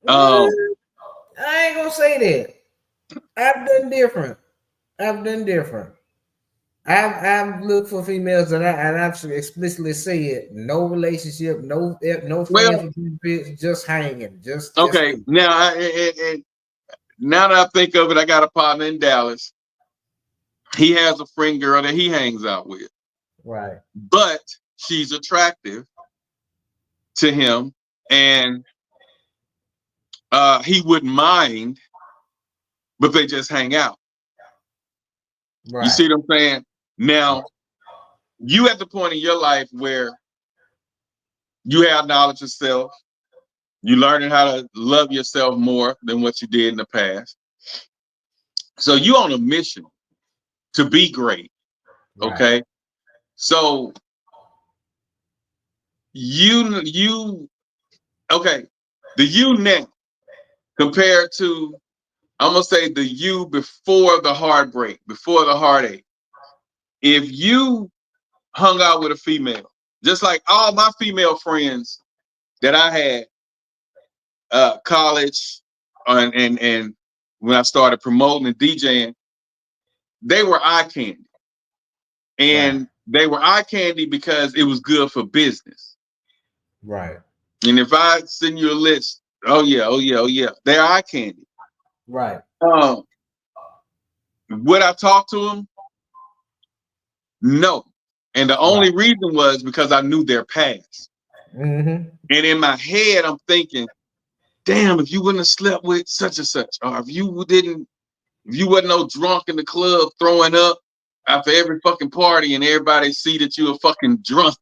I ain't gonna say that. I've done different. I've looked for females and I've explicitly said no relationship, no friends with benefits, just hanging, just okay. Now, now that I think of it, I got a partner in Dallas. He has a friend girl that he hangs out with. Right. But she's attractive to him, and he wouldn't mind, but they just hang out. Right. You see what I'm saying? Now, you at the point in your life where you have knowledge of self, you learning how to love yourself more than what you did in the past. So you on a mission to be great. Right. Okay. So okay, the you now compared to, I'm gonna say the you before the heartbreak, before the heartache. If you hung out with a female, just like all my female friends that I had, college, and when I started promoting and DJing, they were eye candy, and they were eye candy because it was good for business. Right. And if I send you a list, oh yeah, they're eye candy. Right. Would I talk to them? No. And the only reason was because I knew their past. And in my head, I'm thinking, damn, if you wouldn't have slept with such and such, or if you wasn't no drunk in the club throwing up after every fucking party and everybody see that you were fucking drunk,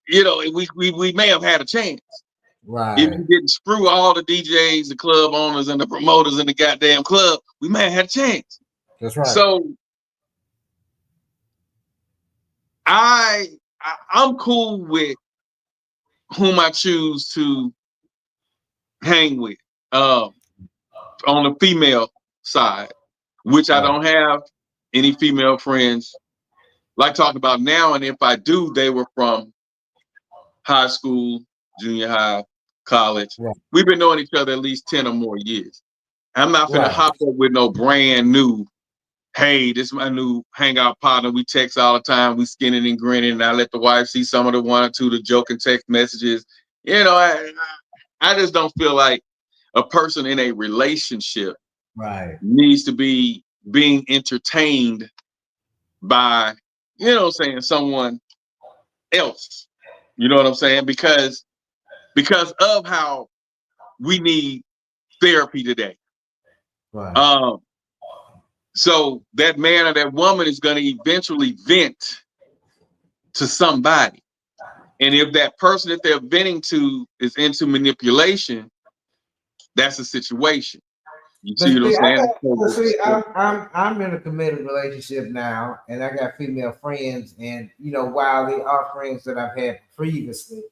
we may have had a chance. Right. If you didn't screw all the DJs, the club owners, and the promoters in the goddamn club, we may have had a chance. That's right. So I'm cool with whom I choose to hang with on the female side, which I don't have any female friends like talking about now, and if I do, they were from high school, junior high, college. Right. We've been knowing each other at least 10 or more years. I'm not finna Right. hop up with no brand new, hey, this is my new hangout partner. We text all the time. We skinning and grinning. And I let the wife see some of the one or two, the joking text messages. You know, I just don't feel like a person in a relationship Right. needs to be being entertained by, you know what I'm saying, someone else. You know what I'm saying? Because of how we need therapy today. Right. So that man or that woman is going to eventually vent to somebody. And if that person that they're venting to is into manipulation, that's a situation. You see what I'm saying? I'm in a committed relationship now, and I got female friends, and while they are friends that I've had previously,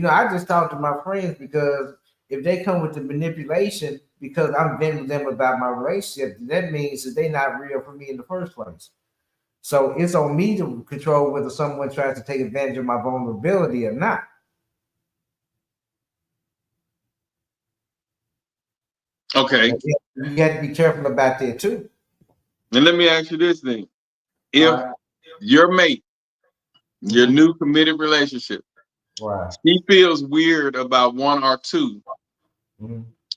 I just talk to my friends because if they come with the manipulation because I'm venting them about my relationship, that means that they're not real for me in the first place. So it's on me to control whether someone tries to take advantage of my vulnerability or not. Okay. You got to be careful about that too. And let me ask you this thing. If your mate, your new committed relationship, he feels weird about one or two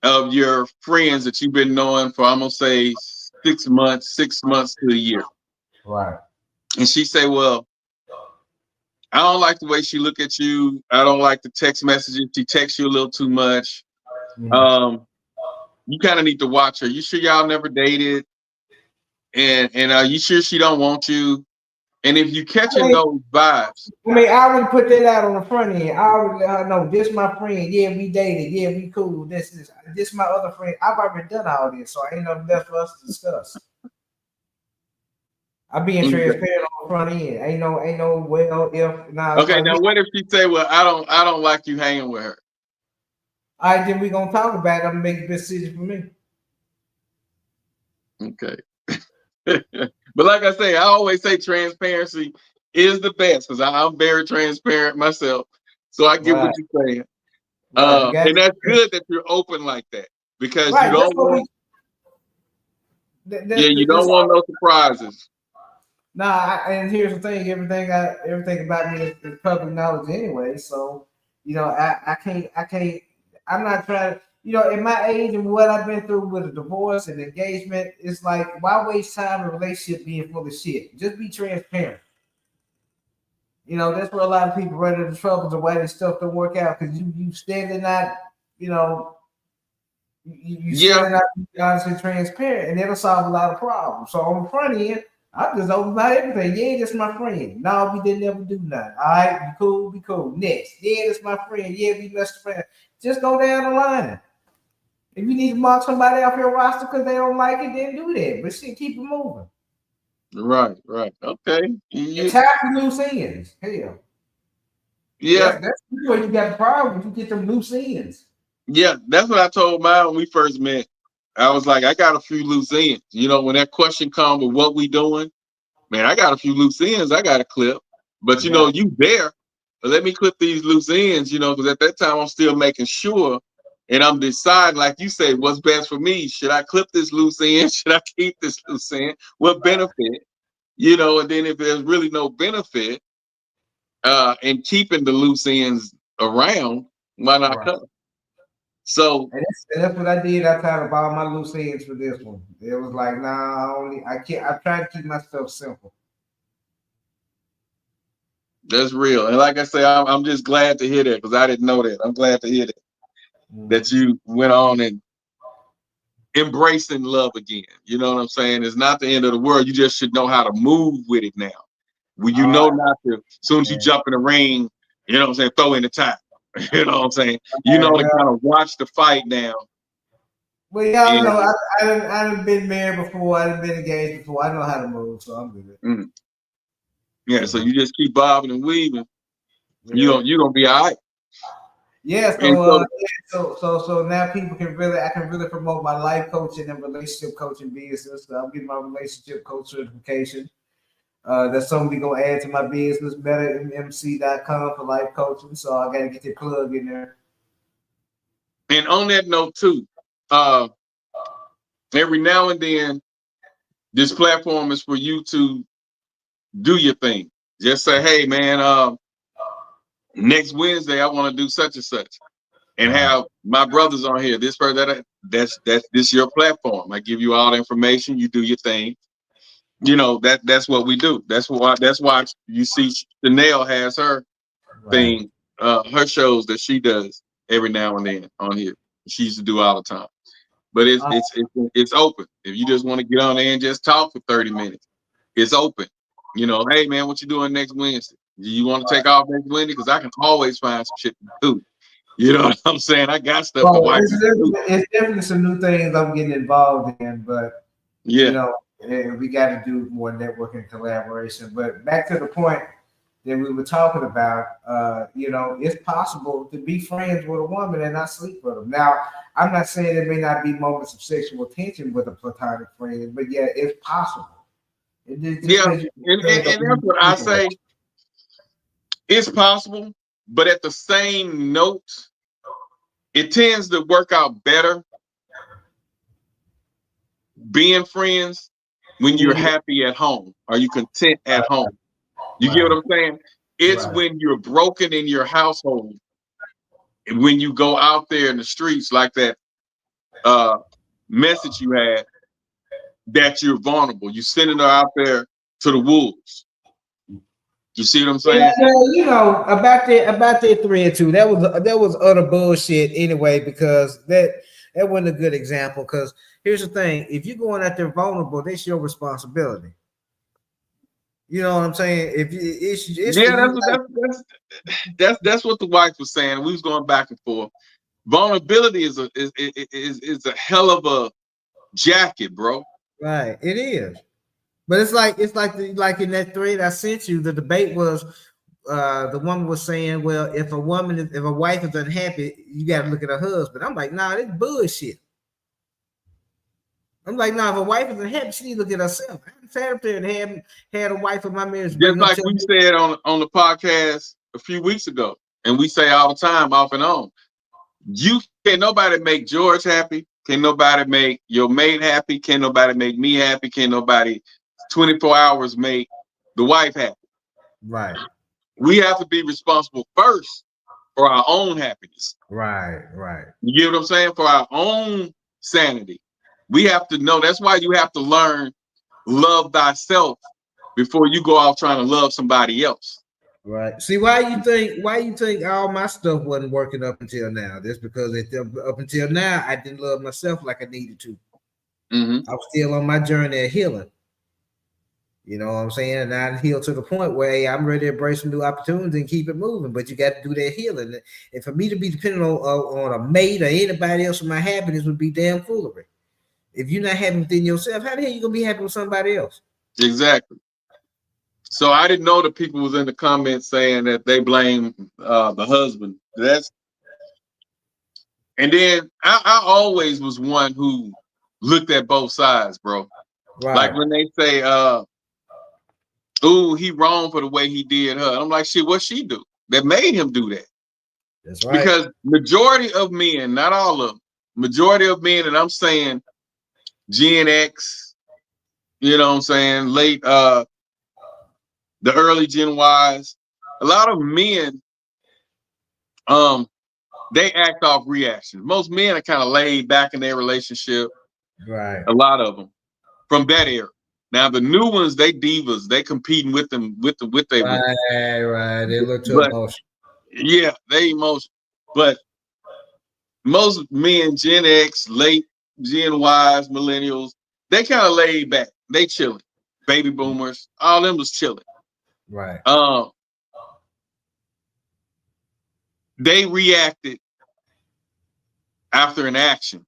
of your friends that you've been knowing for, I'm gonna say 6 months to a year. Right. And she say, well, I don't like the way she look at you. I don't like the text messages. She texts you a little too much. You kind of need to watch her. You sure y'all never dated? And are you sure she don't want you? And if you catching those vibes, I already put that out on the front end. I already let her know this my friend. Yeah, we dated. Yeah, we cool. This my other friend. I've already done all this, so ain't nothing left for us to discuss. I'm being transparent on the front end. Ain't no well if now. Okay, now what if she say, well, I don't like you hanging with her? All right, then we gonna talk about it. I'm gonna make a decision for me. Okay. But like I say, I always say transparency is the best because I'm very transparent myself. So I get what you're saying. And that's good that you're open like that because you don't want you don't want no surprises. And here's the thing: everything about me is public knowledge anyway. So I can't. I'm not trying to. At my age and what I've been through with a divorce and engagement, it's like why waste time in a relationship being full of shit? Just be transparent. That's where a lot of people run into troubles and why their stuff don't work out because you standing not, you standing not honest and transparent, and it'll solve a lot of problems. So on the front end, I'm just open about everything. Yeah, that's my friend. No, we didn't ever do nothing. All right, be cool. Next, yeah, that's my friend. Yeah, we best friends. Just go down the line. If you need to mark somebody off your roster because they don't like it, then do that. But shit, keep it moving. Right. Okay. Tap the loose ends. Hell. Yeah. That's where you got the problem. You get them loose ends. Yeah, that's what I told mine when we first met. I was like, I got a few loose ends. When that question comes with what we doing, man, I got a few loose ends I got to clip. But you there. But let me clip these loose ends, because at that time I'm still making sure and I'm deciding, like you say, what's best for me. Should I clip this loose end? Should I keep this loose end? What benefit? And then if there's really no benefit in keeping the loose ends around, why not cut? So and that's what I did. I tried to buy my loose ends for this one. It was like, I can't. I try to keep my stuff simple. That's real, and like I say, I'm just glad to hear that because I didn't know that. I'm glad to hear that that you went on and embracing love again. You know what I'm saying? It's not the end of the world. You just should know how to move with it now. Well, not to. As soon as you jump in the ring, you know what I'm saying, throw in the towel. You know what I'm saying? To kind of watch the fight now. Well, y'all know I've been married before. I've been engaged before. I know how to move, so I'm good. Yeah, so you just keep bobbing and weaving. Yeah. You're gonna be all right. Yeah, And so so, so now I can really promote my life coaching and relationship coaching business. So I'm getting my relationship coach certification. That's something we're gonna add to my business, metammc.com for life coaching. So I gotta get the plug in there. and on that note too, uh, every now and then, this platform is for you to do your thing. Just say, hey man, next Wednesday I want to do such and such, and Right. have my brothers on here. This person, that's this your platform. I give you all the information. You do your thing. You know that's what we do. That's why you see Chanel has her Right. thing, her shows that she does every now and then on here. She used to do all the time. But it's open. If you just want to get on there and just talk for 30 minutes, it's open. You know, hey man, what you doing next Wednesday? Do you want to take off next Wednesday? Because I can always find some shit to do. You know what I'm saying? I got stuff for Well, white it's people too. definitely, it's definitely some new things I'm getting involved in, but you Yeah. know, we got to do more networking collaboration. But back to the point that we were talking about, it's possible to be friends with a woman and not sleep with them. Now, I'm not saying there may not be moments of sexual tension with a platonic friend, but yeah, it's possible. Just Yeah. because you're And friends don't mean that's what you're I sleeping with say. It's possible, but at the same note, it tends to work out better being friends when you're them. happy at home. Are you content at Right, home? You get what right, I'm saying? It's right. when you're broken in your household, and when you go out there in the streets like that uh message you had, that you're vulnerable. You're sending her out there to the wolves. You see what I'm Yeah, saying? about that 3 and 2. That was utter bullshit anyway, because that wasn't a good example. Because here's the thing: if you're going out there vulnerable, that's your responsibility. You know what I'm saying? If you, it's for Yeah, you. Like, that's what the wife was saying. We was going back and forth. Vulnerability is a hell of a jacket, bro. right, it is. But like in that thread I sent you, the debate was the woman was saying, well, if a wife is unhappy, you got to look at her husband. I'm like, nah, that's bullshit. I'm like, nah, if a wife is unhappy, she need to look at herself. I sat up there and had a wife of my marriage Just breaking up. like we said on the podcast a few weeks ago, and we say all the time, off and on. You can't nobody make George happy. Can nobody make your mate happy? Can nobody make me happy? Can nobody 24 hours make the wife happy? Right, We have to be responsible first for our own happiness. right. You get what I'm saying? For our own sanity. We have to know. That's why you have to learn love thyself before you go out trying to love somebody else. Right. See, why you think all my stuff wasn't working up until now? That's because up until now I didn't love myself like I needed to. Mm-hmm. I was still on my journey of healing. You know what I'm saying? And I healed to the point where, hey, I'm ready to embrace some new opportunities and keep it moving. But you got to do that healing. And for me to be dependent on a mate or anybody else for my happiness would be damn foolery. If you're not happy within yourself, how the hell you gonna be happy with somebody else? Exactly. So I didn't know that people was in the comments saying that they blame the husband. And then I always was one who looked at both sides, bro. Like Right. when they say, "Ooh, he wrong for the way he did her," I'm like, "Shit, what she do that made him do that?" That's right. Because majority of men, not all of them, majority of men, and I'm saying Gen X, you know what I'm saying, late the early Gen Ys, a lot of men, they act off reactions. Most men are kind of laid back in their relationship. Right. A lot of them from that era. Now the new ones, they divas, they competing with them with their women. Right. They look too But emotional. yeah, they emotional. But most men, Gen X, late Gen Ys, millennials, they kind of laid back. They chilling. Baby boomers, all them was chilling. Right. They reacted after an action.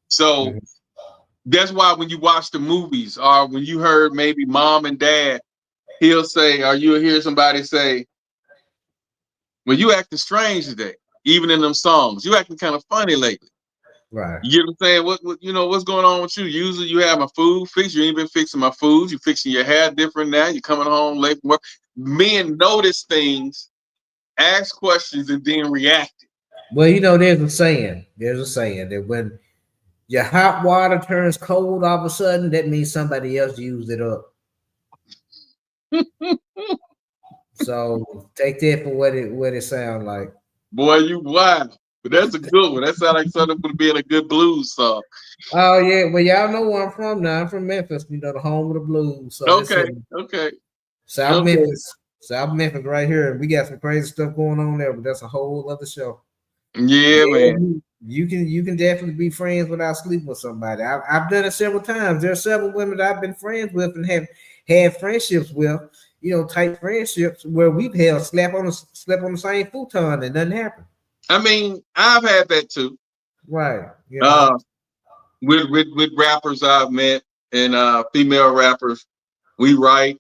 So Mhm. that's why when you watch the movies or when you heard maybe mom and dad, he'll say, or you'll hear somebody say, well, you acting strange today. even in them songs. You acting kind of funny lately. Right. You get what I'm saying? What you know, what's going on with you? Usually you have my food fixed. You ain't been fixing my food. You fixing your hair different now. You coming home late from work. Men notice things, ask questions, and then react. Well, there's a saying. There's a saying that when your hot water turns cold all of a sudden, that means somebody else used it up. So take that for what it sounds like. Boy, you wild. But that's a good one. That sounds like something would be in a good blues song. Oh yeah, well y'all know where I'm from now. I'm from Memphis, the home of the blues. So Okay. South Memphis right here. We got some crazy stuff going on there, but that's a whole other show. Yeah, man. You can definitely be friends without sleeping with somebody. I've done it several times. There are several women that I've been friends with and have had friendships with, tight friendships where we've slept on the same futon and nothing happened. I mean, I've had that too. Right. With rappers I've met and female rappers, we write,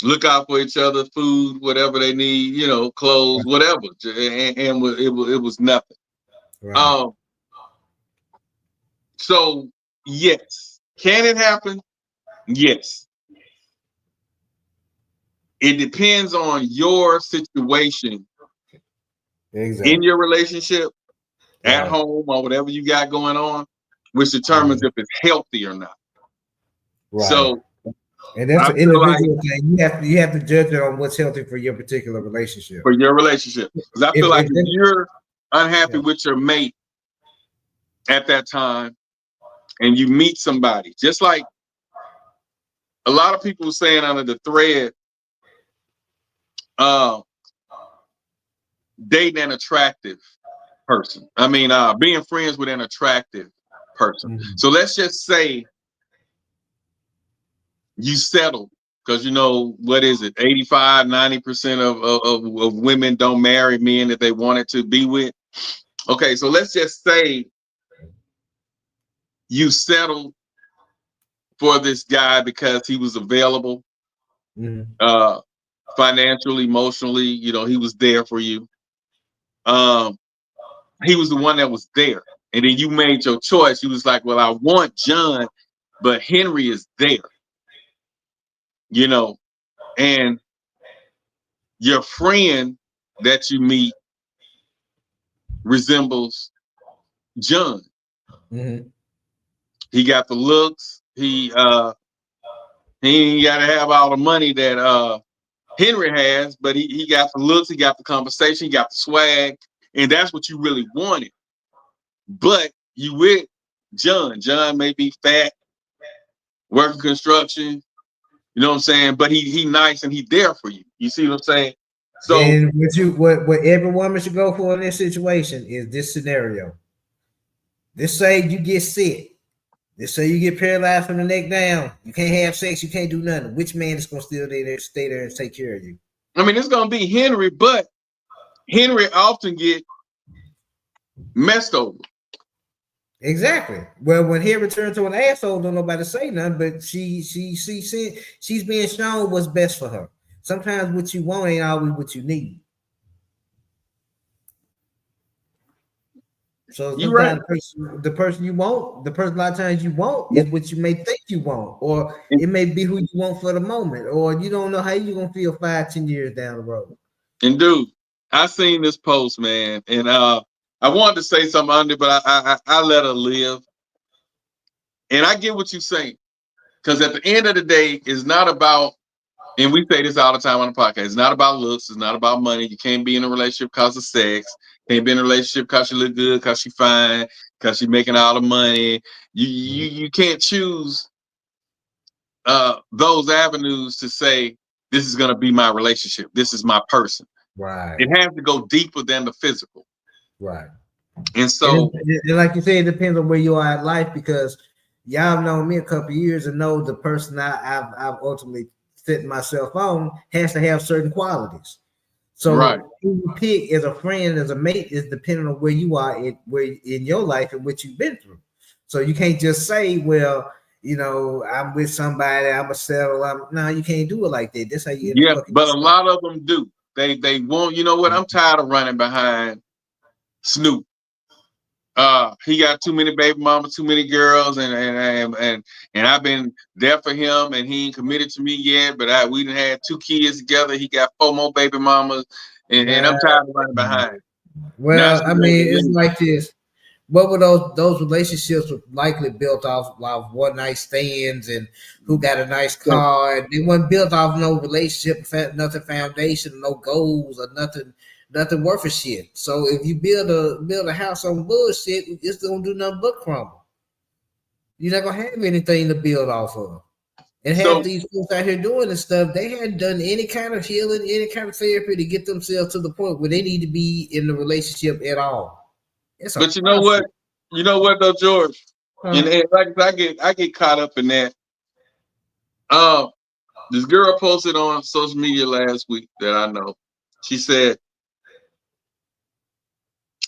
look out for each other, food, whatever they need, clothes, whatever, and it was nothing. Right. So yes, can it happen? Yes. It depends on your situation in your relationship, at home, or whatever you got going on, which determines if it's healthy or not. Right. So, and that's an individual thing. You have to judge it on what's healthy for your particular relationship. For your relationship, because I feel like if you're unhappy with your mate at that time, and you meet somebody, just like a lot of people were saying under the thread, dating an attractive person. I mean, being friends with an attractive person. Mm-hmm. So let's just say you settle, because what is it? 85, 90% of women don't marry men that they wanted to be with. Okay, so let's just say you settled for this guy because he was available, financially, emotionally, he was there for you. He was the one that was there. And then you made your choice. You was like, well, I want John, but Henry is there. And your friend that you meet resembles John. Mm-hmm. He got the looks. He ain't got to have all the money that Henry has, but he got the looks. He got the conversation. He got the swag, and that's what you really wanted. But you with John. John may be fat, working construction. You know what I'm saying? But he nice and he there for you. You see what I'm saying? So and what every woman should go for in this situation is this scenario. Let's say you get sick. Let's say you get paralyzed from the neck down. You can't have sex. You can't do nothing. Which man is gonna still stay there and take care of you? I mean, it's gonna be Henry, but Henry often get messed over. Exactly. Well, when Henry turns to an asshole, don't nobody say nothing. But she's being shown what's best for her. Sometimes what you want ain't always what you need. So sometimes the person you want, the person a lot of times you want is what you may think you want, or it may be who you want for the moment, or you don't know how you're gonna feel 5-10 years down the road. And dude, I seen this post, man, and I wanted to say something under, but I let her live. And I get what you're saying, because at the end of the day, it's not about, and we say this all the time on the podcast, it's not about looks, it's not about money. You can't be in a relationship because of sex. Can't be in a relationship because you look good, because you fine, because you're making all the money. You can't choose those avenues to say, this is going to be my relationship. This is my person. Right. It has to go deeper than the physical. Right. And so, and like you say, it depends on where you are in life, because y'all know me a couple of years and know the person I've ultimately set myself on has to have certain qualities. So who you pick as a friend, as a mate, is depending on where you are in your life and what you've been through. So you can't just say, well, I'm with somebody, I'm a settle. No, you can't do it like that. That's how you end up. But a lot of them do. They want, you know what? I'm tired of running behind Snoop. He got too many baby mamas, too many girls, and I've been there for him, and he ain't committed to me yet. But we done had 2 kids together. He got 4 more baby mamas, and I'm tired of running behind. Well, I mean, it's like this. What were those relationships were likely built off one night stands and who got a nice car. And they wasn't built off no relationship, nothing foundation, no goals or nothing worth a shit. So if you build a house on bullshit, it's gonna do nothing but crumble. You're not gonna have anything to build off of. And half these folks out here doing this stuff, they hadn't done any kind of healing, any kind of therapy to get themselves to the point where they need to be in the relationship at all. But you know what? You know what though, George? And like I get caught up in that. This girl posted on social media last week that I know. She said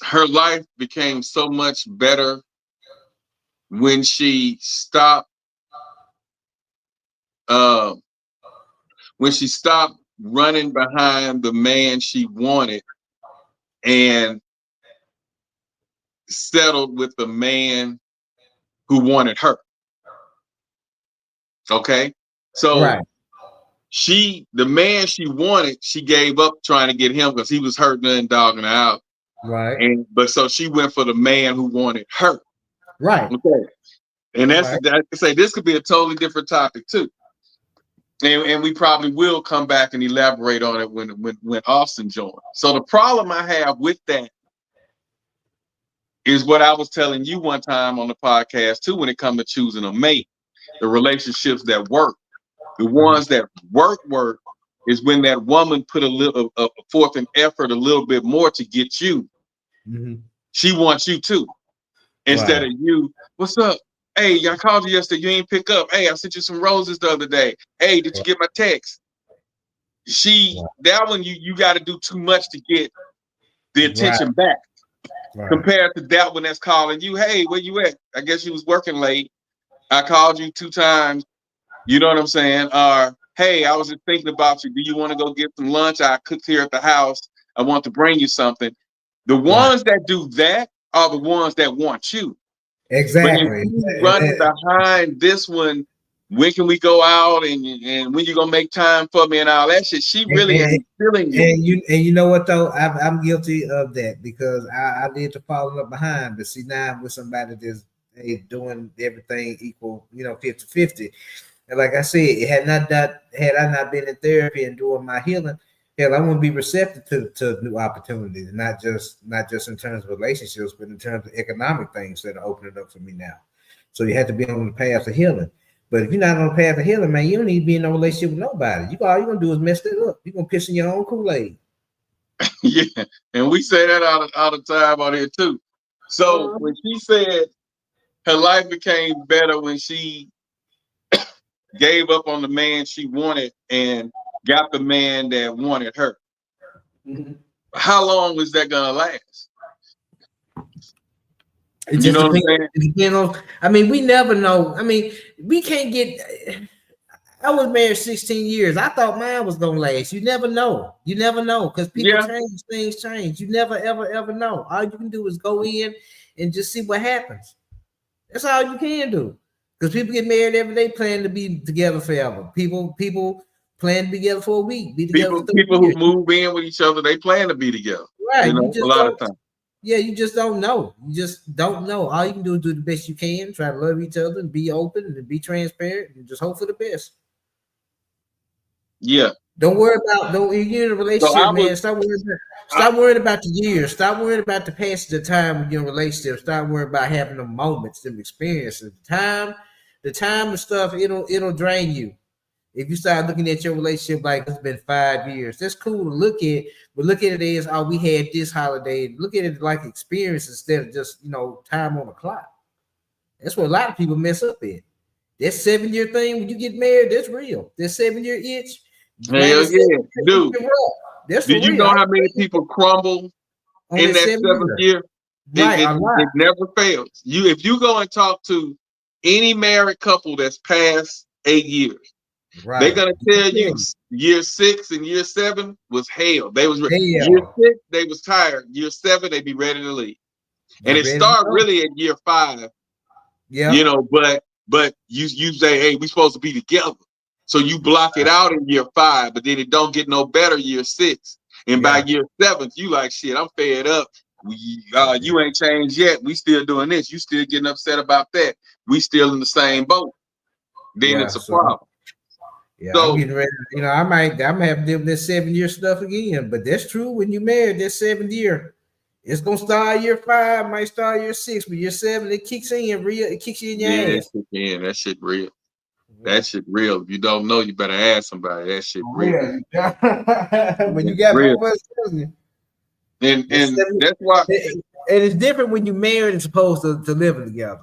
her life became so much better when she stopped running behind the man she wanted and settled with the man who wanted her. Okay? So the man she wanted, she gave up trying to get him because he was hurting her and dogging her out. Right. But so she went for the man who wanted her. Right. Okay. And I say this could be a totally different topic too. And we probably will come back and elaborate on it when Austin joins. So the problem I have with that is what I was telling you one time on the podcast too, when it comes to choosing a mate. The relationships that work, the ones that work is when that woman put a little forth an effort a little bit more to get you. Mm-hmm. She wants you too, instead of you. What's up? Hey, I called you yesterday. You ain't pick up. Hey, I sent you some roses the other day. Hey, did you get my text? That one you got to do too much to get the attention back. Compared to that one that's calling you. Hey, where you at? I guess you was working late. I called you 2 times. You know what I'm saying? Or hey, I was just thinking about you. Do you want to go get some lunch? I cooked here at the house. I want to bring you something. The ones that do that are the ones that want you. Exactly. But if you running behind this one, when can we go out and when you gonna make time for me and all that shit? She really ain't feeling you. And you know what though? I'm guilty of that because I did to follow up behind. But see, now I'm with somebody that's doing everything equal, 50-50. And like I said, had I not been in therapy and doing my healing, hell, I wouldn't be receptive to new opportunities, not just in terms of relationships, but in terms of economic things that are opening up for me now. So you have to be on the path of healing. But if you're not on the path of healing, man, you don't need to be in a relationship with nobody. All you're gonna do is mess it up. You're gonna piss in your own Kool-Aid. Yeah, and we say that all the time on here too. So when she said her life became better when she gave up on the man she wanted and got the man that wanted her. Mm-hmm. How long is that gonna last? It just depends on. I mean, we never know. I mean, we can't get. I was married 16 years. I thought mine was gonna last. You never know. You never know because people change, things change. You never, ever know. All you can do is go in and just see what happens. That's all you can do. Because people get married every day, plan to be together forever. People plan to be together for a week, be together for 3 years. People who move in with each other, they plan to be together. Right. You just a lot of times. Yeah, you just don't know. You just don't know. All you can do is do the best you can, try to love each other and be open and be transparent and just hope for the best. Yeah. Don't worry about you're in a relationship, man. Stop worrying about the years. Stop worrying about the passage of time when you're in a relationship. Stop worrying about having them moments, them experiences. The time and stuff, it'll drain you. If you start looking at your relationship like it's been 5 years, that's cool to look at, but look at it as, we had this holiday. Look at it like experience instead of just, time on the clock. That's what a lot of people mess up at. That 7-year thing when you get married, that's real. That 7-year itch. Hell yeah, dude. That's do you know how many people crumble in that 7th year? It never fails. If you go and talk to any married couple that's past 8 years, they're gonna tell you year 6 and year 7 was hell. They was year Hell. 6, they was tired. Year 7, they be ready to leave. And They it ready to start go. really at year 5, Yeah. you know, but you say, hey, we supposed to be together. So you block it out in year 5, but then it don't get no better year 6. And by year 7th, you like, shit, I'm fed up. You ain't changed yet. We still doing this. You still getting upset about that. We still in the same boat. Then it's a problem. Yeah, So, I'm getting ready. You know, I'm gonna have to deal with this 7-year stuff again. But that's true. When you married, that 7th year, it's gonna start year 5, might start year 6, but year 7, it kicks in real. It kicks you in your ass. yeah, that shit real. That shit real. If you don't know, you better ask somebody. That shit real. When you got real. both of us telling you. And that's why. And it's different when you married as opposed to living together.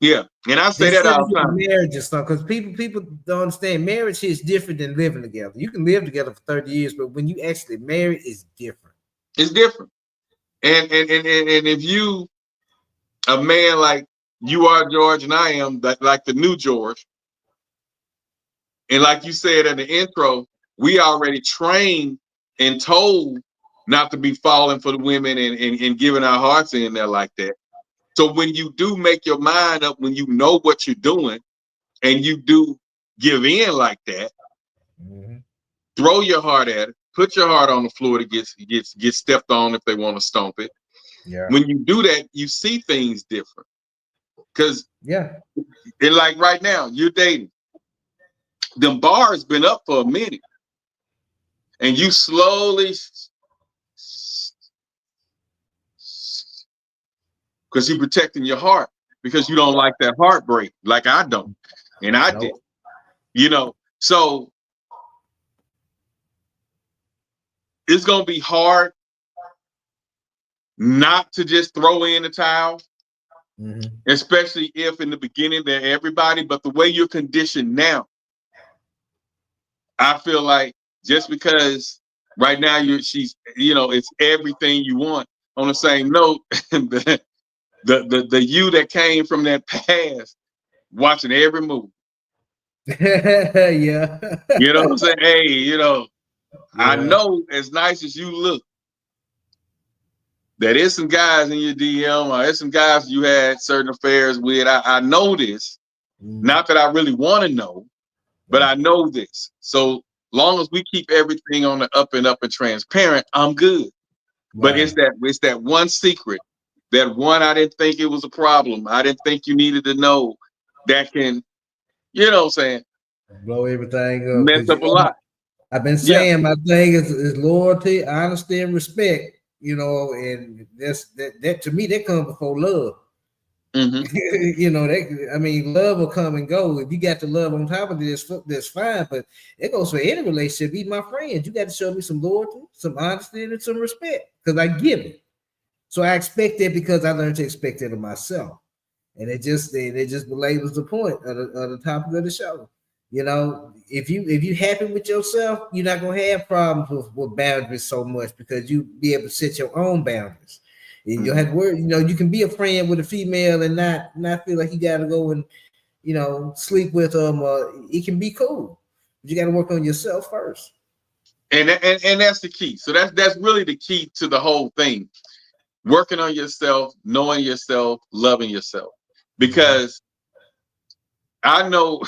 Yeah, and I say that all the time. Marriage and stuff, because people don't understand marriage is different than living together. You can live together for 30 years, but when you actually marry, it's different. It's different. And if you a man like you are, George, and I am like the new George, and like you said in the intro, we already trained and told not to be falling for the women and giving our hearts in there like that. So when you do make your mind up, when you know what you're doing, and you do give in like that, throw your heart at it, put your heart on the floor to get stepped on if they want to stomp it. Yeah. When you do that, you see things different. Because and like right now, you're dating. The bar has been up for a minute, and you slowly, because you're protecting your heart, because you don't like that heartbreak, like I don't, and I did, you know. So it's gonna be hard not to just throw in the towel, especially if in the beginning they're everybody. But the way you're conditioned now, I feel like just because right now she's, you know, it's everything you want. On the same note, the you that came from that past, watching every move. Yeah. You know what I'm saying? Hey, you know, I know as nice as you look, that is some guys in your DM, or there's some guys you had certain affairs with. I know this. Not that I really want to know, but I know this. So long as we keep everything on the up and transparent, I'm good. But it's that one secret, that one I didn't think it was a problem. I didn't think you needed to know, that can, you know what I'm saying, blow everything up. mess up a lot. I've been saying my thing is loyalty, honesty, and respect. You know, and that to me that comes before love. You know, that, I mean, love will come and go. If you got the love on top of this, that's fine. But it goes for any relationship. Even my friends, you got to show me some loyalty, some honesty, and some respect, because I give it. So I expect that, because I learned to expect it of myself. And it just belabors the point of the topic of the show. You know, if you happy with yourself, you're not gonna have problems with boundaries so much, because you be able to set your own boundaries. You have to worry, you know, you can be a friend with a female and not feel like you gotta go and, you know, sleep with them, or it can be cool. But you gotta work on yourself first. And that's the key. So that's really the key to the whole thing. Working on yourself, knowing yourself, loving yourself. Because I know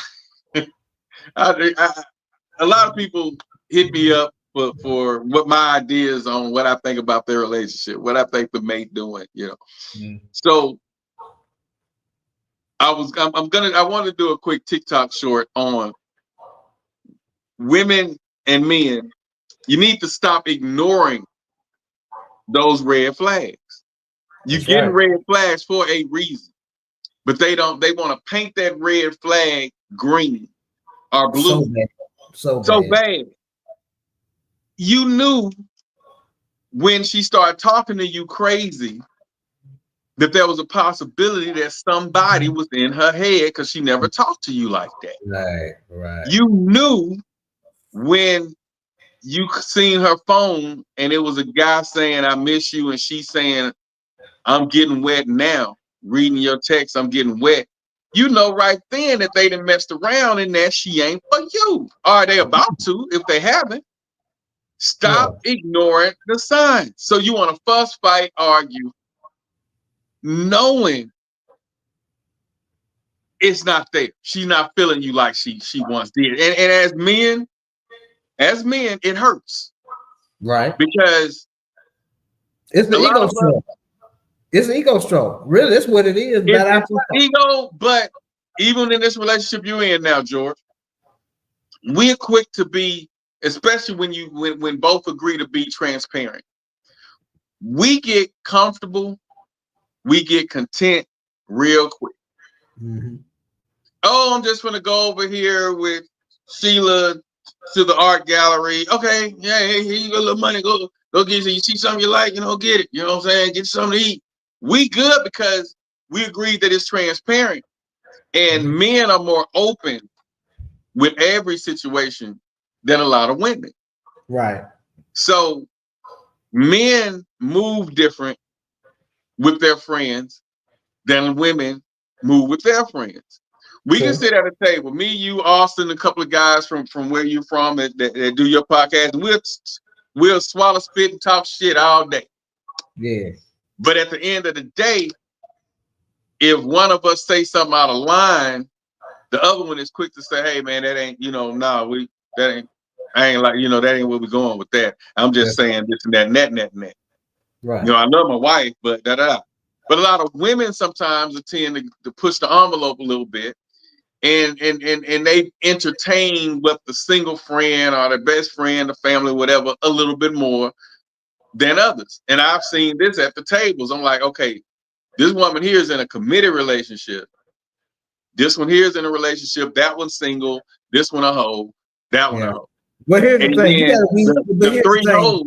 a lot of people hit me up for what my ideas on what I think about their relationship, what I think the mate doing, you know. So I want to do a quick TikTok short on women and men. You need to stop ignoring those red flags. You're getting red flags for a reason, but they want to paint that red flag green or blue. So bad. You knew when she started talking to you crazy that there was a possibility that somebody was in her head, because she never talked to you like that. Right. You knew when you seen her phone and it was a guy saying, I miss you, and she saying, I'm getting wet now. Reading your text, I'm getting wet. you know right then that they done messed around and that she ain't for you. Are they about to if they haven't? Stop ignoring the signs. So you want to fuss, fight, argue, knowing it's not there. She's not feeling you like she once did. And as men, it hurts. Right. Because it's the ego stroke. It's an ego stroke. Really, that's what it is. It's ego, but even in this relationship you're in now, George, we're quick to be, especially when both agree to be transparent. We get comfortable, we get content real quick. Mm-hmm. Oh, I'm just gonna go over here with Sheila to the art gallery. Okay, yeah, here you go, a little money. Go get you. You see something you like, get it. You know what I'm saying? Get something to eat. We good because we agreed that it's transparent, and men are more open with every situation than a lot of women. Right. So men move different with their friends than women move with their friends. We can sit at a table, me, you, Austin, a couple of guys from where you're from that do your podcast, and we'll swallow, spit, and talk shit all day. Yeah. But at the end of the day, if one of us say something out of line, the other one is quick to say, "Hey, man, that ain't, I ain't like, that ain't where we're going with that. I'm just saying this and that, and that, and that, and that." Right. I love my wife, but da-da. But a lot of women sometimes tend to push the envelope a little bit. And they entertain what the single friend or the best friend, the family, whatever, a little bit more than others. And I've seen this at the tables. I'm like, okay, this woman here is in a committed relationship. This one here is in a relationship. That one's single. This one a hoe. That one a hoe. But here's the thing: you gotta weed the three hoes.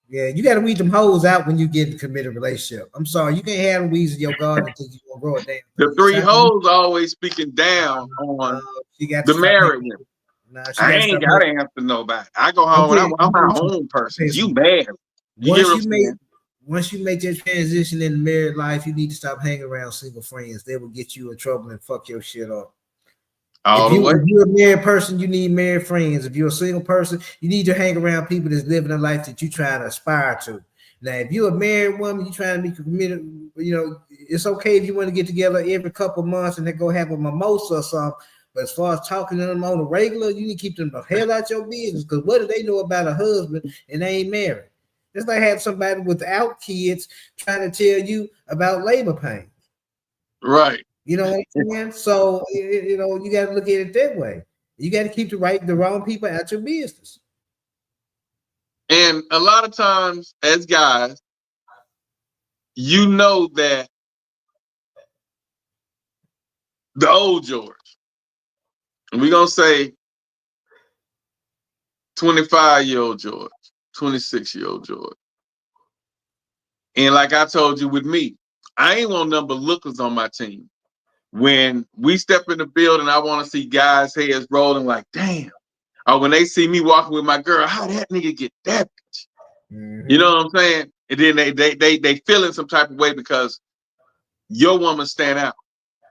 Yeah, you gotta weed them hoes out when you get in a committed relationship. I'm sorry, you can't have them weeds in your garden until you gonna grow it down. The three hoes always speaking down on the married women. I ain't got to answer nobody. I go home. I'm my own person. You mad? Once you make that transition in married life, you need to stop hanging around single friends. They will get you in trouble and fuck your shit up. If you're a married person, you need married friends. If you're a single person, you need to hang around people that's living a life that you're trying to aspire to. Now, if you're a married woman, you're trying to be committed, it's okay if you want to get together every couple of months and then go have a mimosa or something. But as far as talking to them on a regular, you need to keep them the hell out your business, because what do they know about a husband and they ain't married? It's like have somebody without kids trying to tell you about labor pain. Right. You know what I'm saying? So, you got to look at it that way. You got to keep the wrong people out your business. And a lot of times as guys, you know that the old George, and we're going to say 25-year-old George, 26-year-old George. And like I told you with me, I ain't want nothing but lookers on my team. When we step in the building, I want to see guys' heads rolling like, damn. Or when they see me walking with my girl, how that nigga get that bitch? Mm-hmm. You know what I'm saying? And then they feel in some type of way because your woman stand out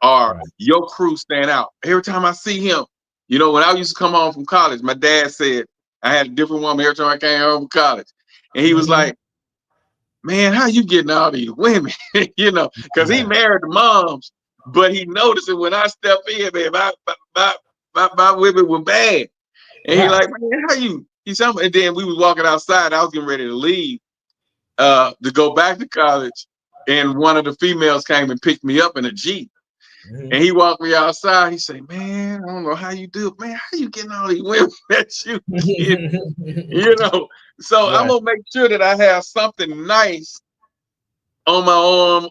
or your crew stand out. Every time I see him, when I used to come home from college, my dad said I had a different woman every time I came home from college. And he was like, man, how you getting all these women? Because he married the moms, but he noticed it when I step in, man, my women were bad. And he like, man, how you? And then we was walking outside. I was getting ready to leave to go back to college. And one of the females came and picked me up in a Jeep. Mm-hmm. And he walked me outside. He said, man, I don't know how you do it. Man, how you getting all these women that you get? So I'm going to make sure that I have something nice on my arm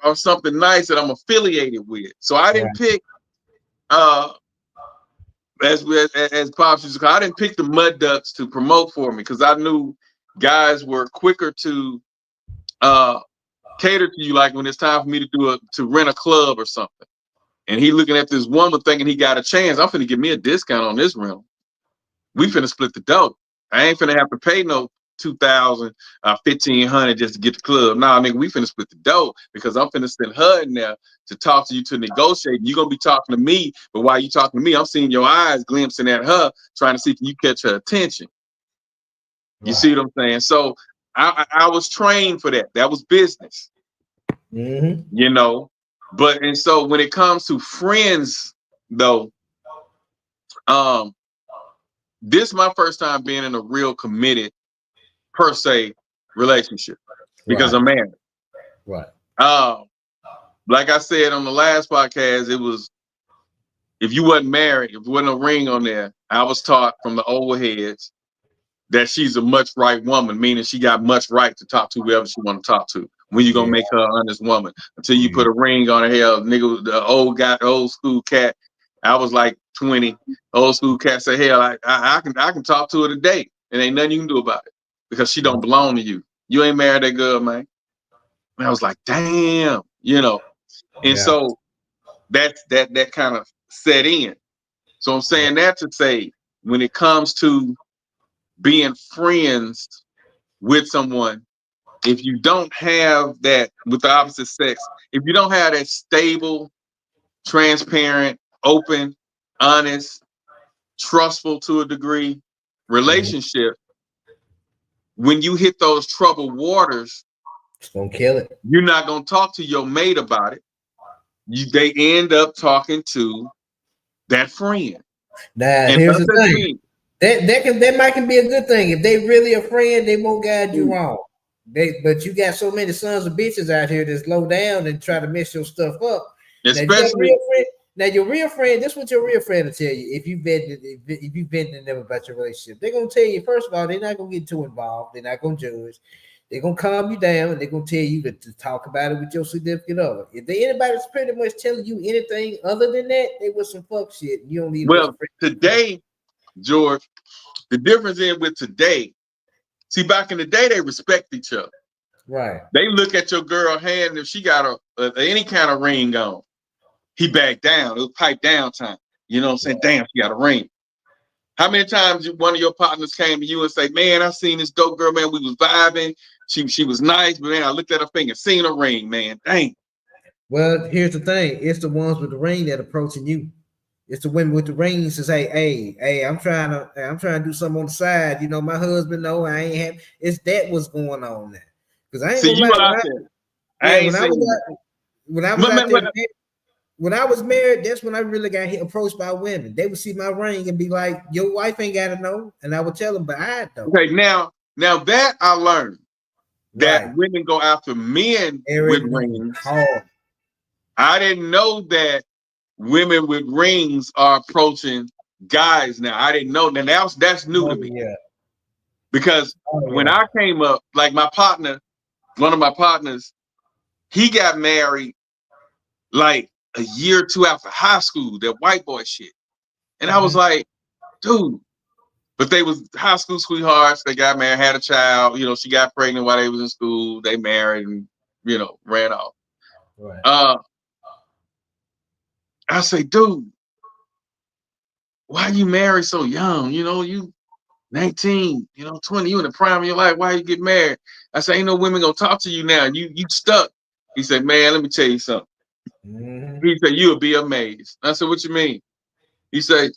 or something nice that I'm affiliated with. So I didn't pick, as Pops used to call, I didn't pick the mud ducks to promote for me because I knew guys were quicker to cater to you, like when it's time for me to rent a club or something. And he looking at this woman thinking he got a chance. I'm finna give me a discount on this rental. We finna split the dough. I ain't finna have to pay no $2,000, $1,500 just to get the club. Nah, nigga, we finna split the dough because I'm finna send her in there to talk to you, to negotiate. You're gonna be talking to me, but while you talking to me, I'm seeing your eyes glimpsing at her, trying to see if you catch her attention. You see what I'm saying? So I was trained for that. That was business. You know, and so when it comes to friends, though, this is my first time being in a real committed per se relationship because I'm married. Right. Like I said on the last podcast, it was if you wasn't married, if there wasn't a ring on there, I was taught from the old heads that she's a much right woman, meaning she got much right to talk to whoever she want to talk to. When you gonna make her an honest woman until you put a ring on her head, nigga, the old school cat. I was like 20. Old school cat say, hell, I can talk to her today, and ain't nothing you can do about it because she don't belong to you. You ain't married that girl, man. And I was like, damn, you know. And so that kind of set in. So I'm saying that to say, when it comes to being friends with someone, if you don't have that with the opposite sex, if you don't have that stable, transparent, open, honest, trustful to a degree relationship, when you hit those troubled waters, it's gonna kill it. You're not gonna talk to your mate about it. They end up talking to that friend. Now, and here's the thing. That might can be a good thing. If they really a friend, they won't guide you wrong. But you got so many sons of bitches out here that slow down and try to mess your stuff up. Especially now, your real friend, this is what your real friend will tell you. If you vented to them about your relationship, they're gonna tell you, first of all, they're not gonna get too involved, they're not gonna judge, they're gonna calm you down, and they're gonna tell you to talk about it with your significant other. If anybody's pretty much telling you anything other than that, they was some fuck shit. You don't need today, George, the difference is with today. See, back in the day, they respect each other. Right. They look at your girl hand, if she got any kind of ring on, he backed down. It was pipe down time. You know what I'm saying? Damn, she got a ring. How many times one of your partners came to you and say, man, I seen this dope girl, man, we was vibing. She was nice, but man, I looked at her finger, seen a ring, man. Dang. Well, here's the thing. It's the ones with the ring that approaching you. It's the women with the rings to say, hey, I'm trying to do something on the side. You know, my husband know I ain't have. It's that what's going on there. Because I ain't See, gonna lie. When I was married, that's when I really got approached by women. They would see my ring and be like, your wife ain't got to know. And I would tell them, but I don't. Okay, now that I learned that women go after men with rings. I didn't know that women with rings are approaching guys now. I didn't know. Now that's new to me. Yeah. Because when I came up, like my partner, one of my partners, he got married like a year or two after high school, that white boy shit. And I was like, dude, but they was high school sweethearts. They got married, had a child. You know, she got pregnant while they was in school. They married and, you know, ran off. Right. I say, dude, why you married so young? You know, you 19, you know, 20, you in the prime of your life. Why you get married? I say, ain't no women gonna talk to you now. You stuck. He said, man, let me tell you something. He said, you'll be amazed. I said, what you mean? He said,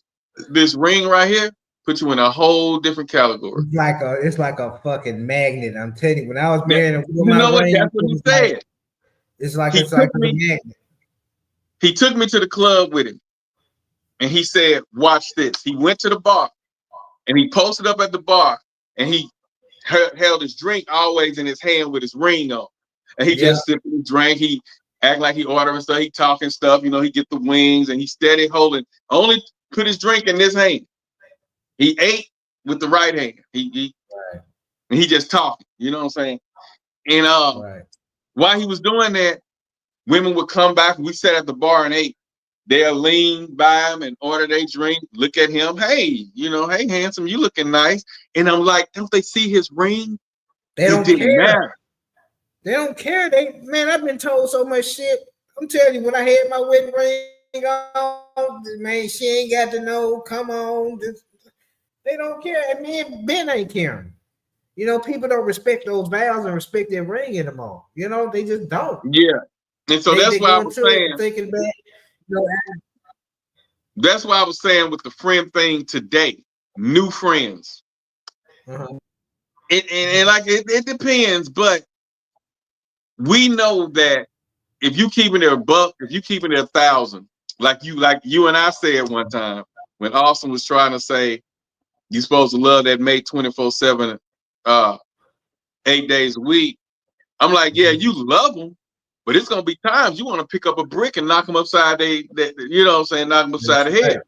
this ring right here put you in a whole different category. It's like a fucking magnet. I'm telling you, when I was married, you know what? That's what he said. It's like a magnet. He took me to the club with him, and he said, watch this. He went to the bar, and he posted up at the bar, and he held his drink always in his hand with his ring on. And he just simply drank. He act like he ordering stuff. He talking stuff. You know, he get the wings, and he steady holding. Only put his drink in this hand. He ate with the right hand. And he just talking. You know what I'm saying? And while he was doing that, women would come back. We sat at the bar and ate. They'll lean by him and order their drink. Look at him. Hey, you know, hey, handsome, you looking nice. And I'm like, don't they see his ring? They don't care. They don't care. Man, I've been told so much shit. I'm telling you, when I had my wedding ring on, man, she ain't got to know. Come on. They don't care. And me and Ben ain't caring. You know, people don't respect those vows and respect their ring anymore. You know, they just don't. Yeah. And so that's They why I go was into saying, it thinking back. You know, that's why I was saying with the friend thing today, new friends. uh-huh. And like it depends, but we know that if you keeping it a buck, if you keeping it 1,000, like you and I said one time when Austin was trying to say you supposed to love that mate 24/7, 8 days a week. I'm like, yeah, you love them, but it's gonna be times you want to pick up a brick and knock them upside you know what I'm saying, knock them upside the head.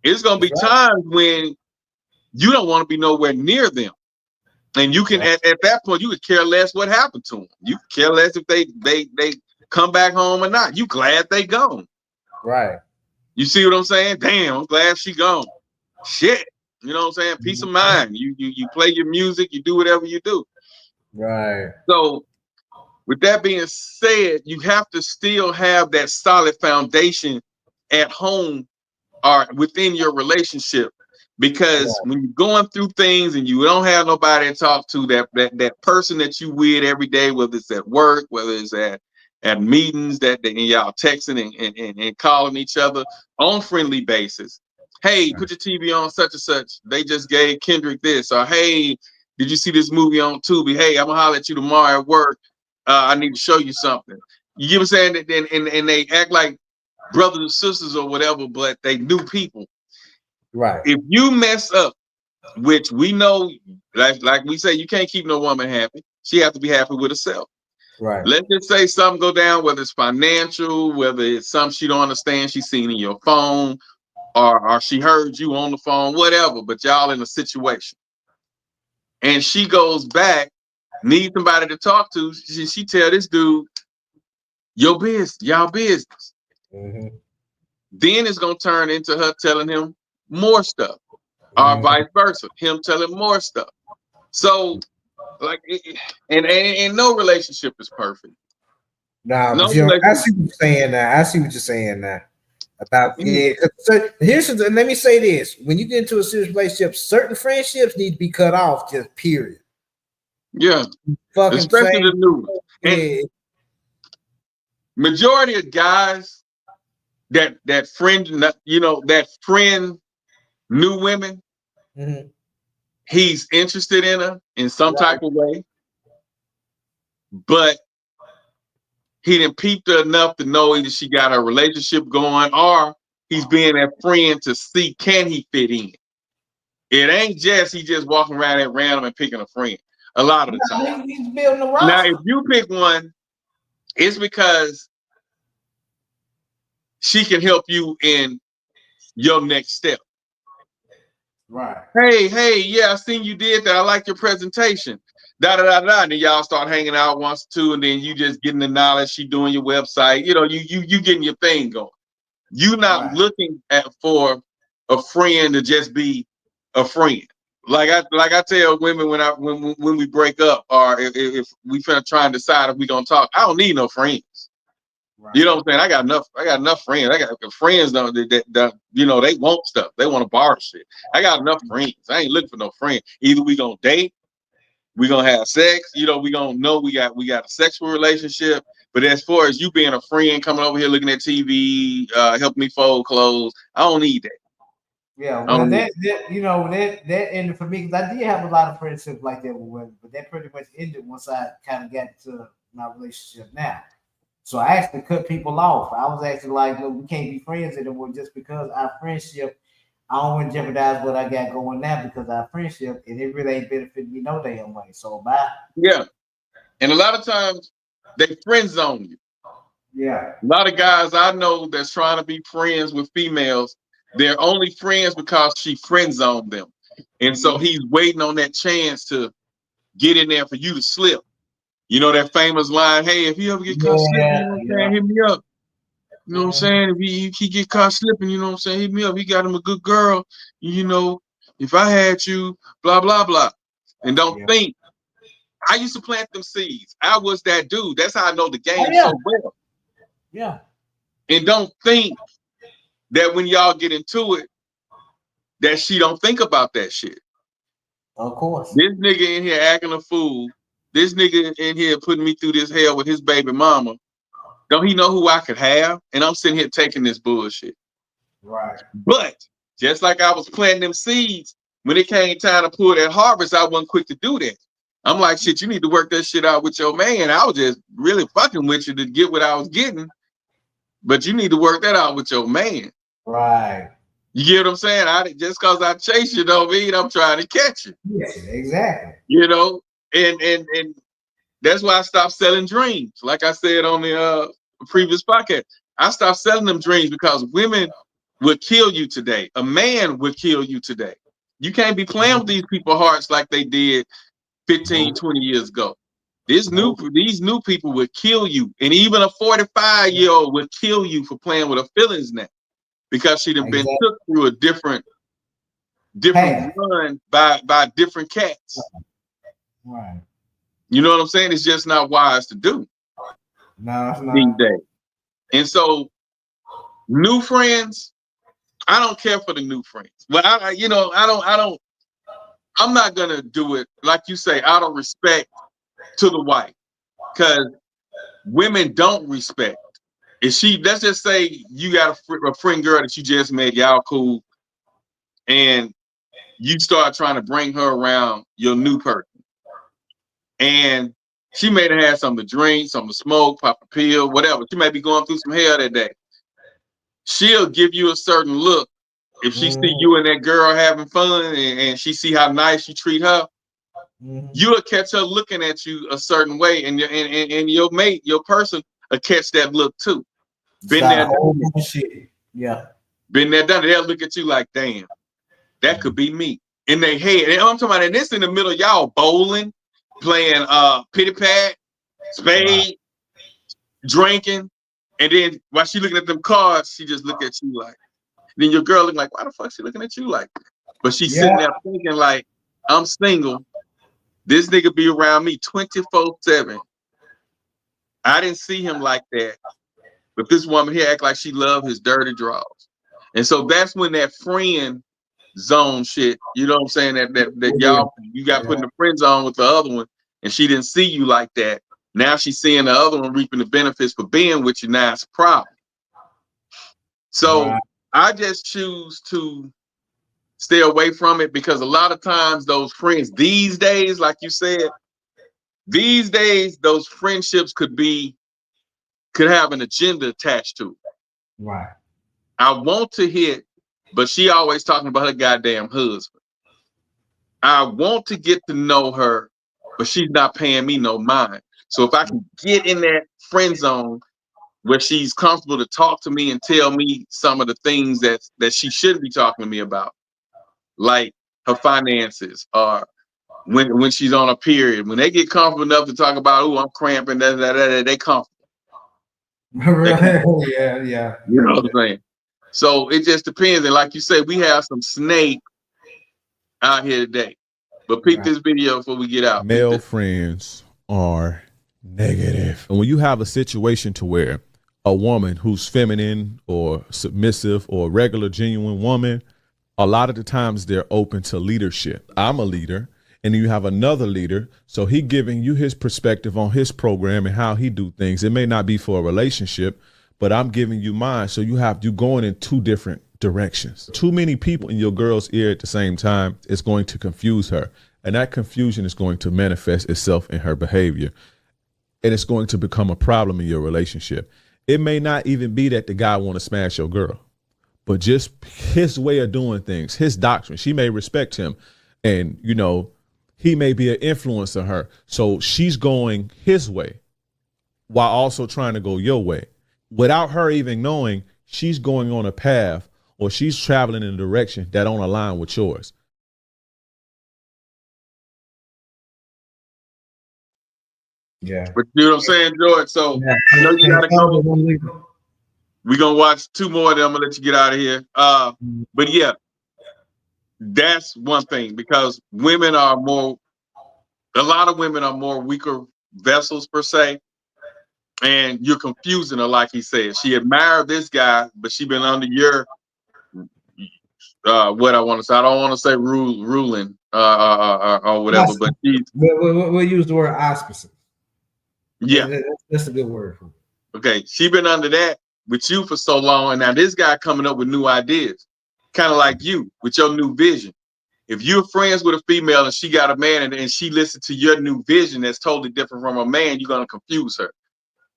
It's gonna be times when you don't want to be nowhere near them. And you can at that point you could care less what happened to them. You care less if they come back home or not. You glad they gone. Right. You see what I'm saying? Damn, I'm glad she gone. Shit. You know what I'm saying? Peace of mind. You play your music, you do whatever you do. Right. So with that being said, you have to still have that solid foundation at home or within your relationship. Because when you're going through things and you don't have nobody to talk to, that person that you with every day, whether it's at work, whether it's at meetings that y'all texting and calling each other on friendly basis. Hey, put your TV on such and such. They just gave Kendrick this. Or hey, did you see this movie on Tubi? Hey, I'm gonna holler at you tomorrow at work. I need to show you something. You get what I'm saying? And they act like brothers and sisters or whatever, but they new people. Right. If you mess up, which we know, like we say, you can't keep no woman happy. She has to be happy with herself. Right. Let's just say something go down, whether it's financial, whether it's something she don't understand, she's seen in your phone, or she heard you on the phone, whatever, but y'all in a situation. And she goes back, needs somebody to talk to. She tell this dude, your business, y'all business. Mm-hmm. Then it's gonna turn into her telling him more stuff. Or vice versa, him telling more stuff. So, like, and no relationship is perfect. Nah, No but you know, I see relationship. what you're saying now. I see what you're saying now. About So let me say this: when you get into a serious relationship, certain friendships need to be cut off. Just period. Yeah, Fucking especially same. the new ones. And majority of guys that friend, that friend new women, Mm-hmm. he's interested in her in some type of way, but he didn't peep her enough to know either she got her relationship going or he's being that friend to see can he fit in. It ain't just he just walking around at random and picking a friend a lot of the time. He's building a roster. Now, if you pick one, it's because she can help you in your next step. Right. Hey, yeah, I seen you did that. I like your presentation. Da da da da. And then y'all start hanging out once or two, and then you just getting the knowledge. She doing your website. You know, you getting your thing going. You not looking for a friend to just be a friend. Like I tell women when we break up, or if we finna try and decide if we gonna talk, I don't need no friends. Right. You know what I'm saying? I got enough friends. I got friends that they want stuff. They want to borrow shit. I got enough friends. I ain't looking for no friend. Either we gonna date, we gonna have sex. We gonna know we got a sexual relationship. But as far as you being a friend, coming over here looking at TV, helping me fold clothes, I don't need that. Yeah, well, that ended for me because I did have a lot of friendships like that with women, but that pretty much ended once I kind of got into my relationship now. So I actually cut people off. I was actually like, look, we can't be friends anymore just because our friendship. I don't want to jeopardize what I got going now because our friendship, and it really ain't benefiting me no damn way. So bye. Yeah, and a lot of times they friend zone you. Yeah. A lot of guys I know that's trying to be friends with females, they're only friends because she friend zoned them. And so he's waiting on that chance to get in there for you to slip. You know that famous line, hey, if you ever get caught slipping, you know what I'm saying, hit me up. You know what I'm saying? If he get caught slipping, you know what I'm saying, hit me up. He got him a good girl. If I had you, blah, blah, blah. And don't think. I used to plant them seeds. I was that dude. That's how I know the game so well. Yeah. And don't think that when y'all get into it, that she don't think about that shit. Of course. This nigga in here acting a fool. This nigga in here putting me through this hell with his baby mama. Don't he know who I could have? And I'm sitting here taking this bullshit. Right. But just like I was planting them seeds, when it came time to pull that harvest, I wasn't quick to do that. I'm like, shit, you need to work that shit out with your man. I was just really fucking with you to get what I was getting. But you need to work that out with your man. Right. You get what I'm saying? Just because I chase you don't mean I'm trying to catch you. Yeah, exactly. You know, and that's why I stopped selling dreams. Like I said on the previous podcast, I stopped selling them dreams because women would kill you today. A man would kill you today. You can't be playing with these people's hearts like they did 15, 20 years ago. These new people would kill you. And even a 45-year-old would kill you for playing with her feelings now. Because she'd have been took through a different run by different cats. Right. You know what I'm saying? It's just not wise to do. No, it's not. These days. And so, new friends, I don't care for the new friends. But I'm not gonna do it like you say out of respect to the wife, because women don't respect. Let's just say you got a friend girl that you just met, y'all cool, and you start trying to bring her around your new person. And she may have had something to drink, something to smoke, pop a pill, whatever. She may be going through some hell that day. She'll give you a certain look. If she see you and that girl having fun and she see how nice you treat her, you'll catch her looking at you a certain way, and your mate, your person, will catch that look too. Been there, done shit. Yeah. Been there, done it. They'll look at you like, damn, that could be me. In their head. And I'm talking about, and this in the middle of y'all bowling, playing pity pat, spade, drinking, and then while she looking at them cards, she just look at you like. Then your girl look like, why the fuck she looking at you like? But she's sitting there thinking like, I'm single. This nigga be around me 24/7. I didn't see him like that. But this woman here act like she love his dirty draws. And so that's when that friend zone shit, you know what I'm saying? That y'all, you got put in the friend zone with the other one, and she didn't see you like that. Now she's seeing the other one reaping the benefits for being with you. Now it's a problem. So I just choose to stay away from it, because a lot of times those friends these days, like you said, these days those friendships could have an agenda attached to it. Right. I want to hit, but she always talking about her goddamn husband. I want to get to know her, but she's not paying me no mind. So if I can get in that friend zone where she's comfortable to talk to me and tell me some of the things that she shouldn't be talking to me about, like her finances, or when she's on a period, when they get comfortable enough to talk about, oh, I'm cramping, they comfortable. Yeah. You know what I'm saying? So it just depends. And like you say, we have some snake out here today. But peep this video before we get out. Male friends are negative. And when you have a situation to where a woman who's feminine or submissive or a regular, genuine woman, a lot of the times they're open to leadership. I'm a leader, and then you have another leader. So he giving you his perspective on his program and how he do things. It may not be for a relationship, but I'm giving you mine. So you going in two different directions. Too many people in your girl's ear at the same time is going to confuse her. And that confusion is going to manifest itself in her behavior. And it's going to become a problem in your relationship. It may not even be that the guy want to smash your girl, but just his way of doing things, his doctrine. She may respect him, and, you know, he may be an influence on her. So she's going his way while also trying to go your way. Without her even knowing, she's going on a path, or she's traveling in a direction that don't align with yours. Yeah. But you know what I'm saying, George? So I know you gotta go. We're gonna watch two more, then I'm gonna let you get out of here. But yeah, that's one thing, because a lot of women are more weaker vessels per se, and you're confusing her. Like he said, she admired this guy, but she been under your what I want to say. I don't want to say ruling or whatever, but we'll use the word auspices. Yeah, that's a good word for it. Okay, she been under that with you for so long, and now this guy coming up with new ideas, kind of like you with your new vision. If you're friends with a female and she got a man and she listened to your new vision that's totally different from a man, you're gonna confuse her.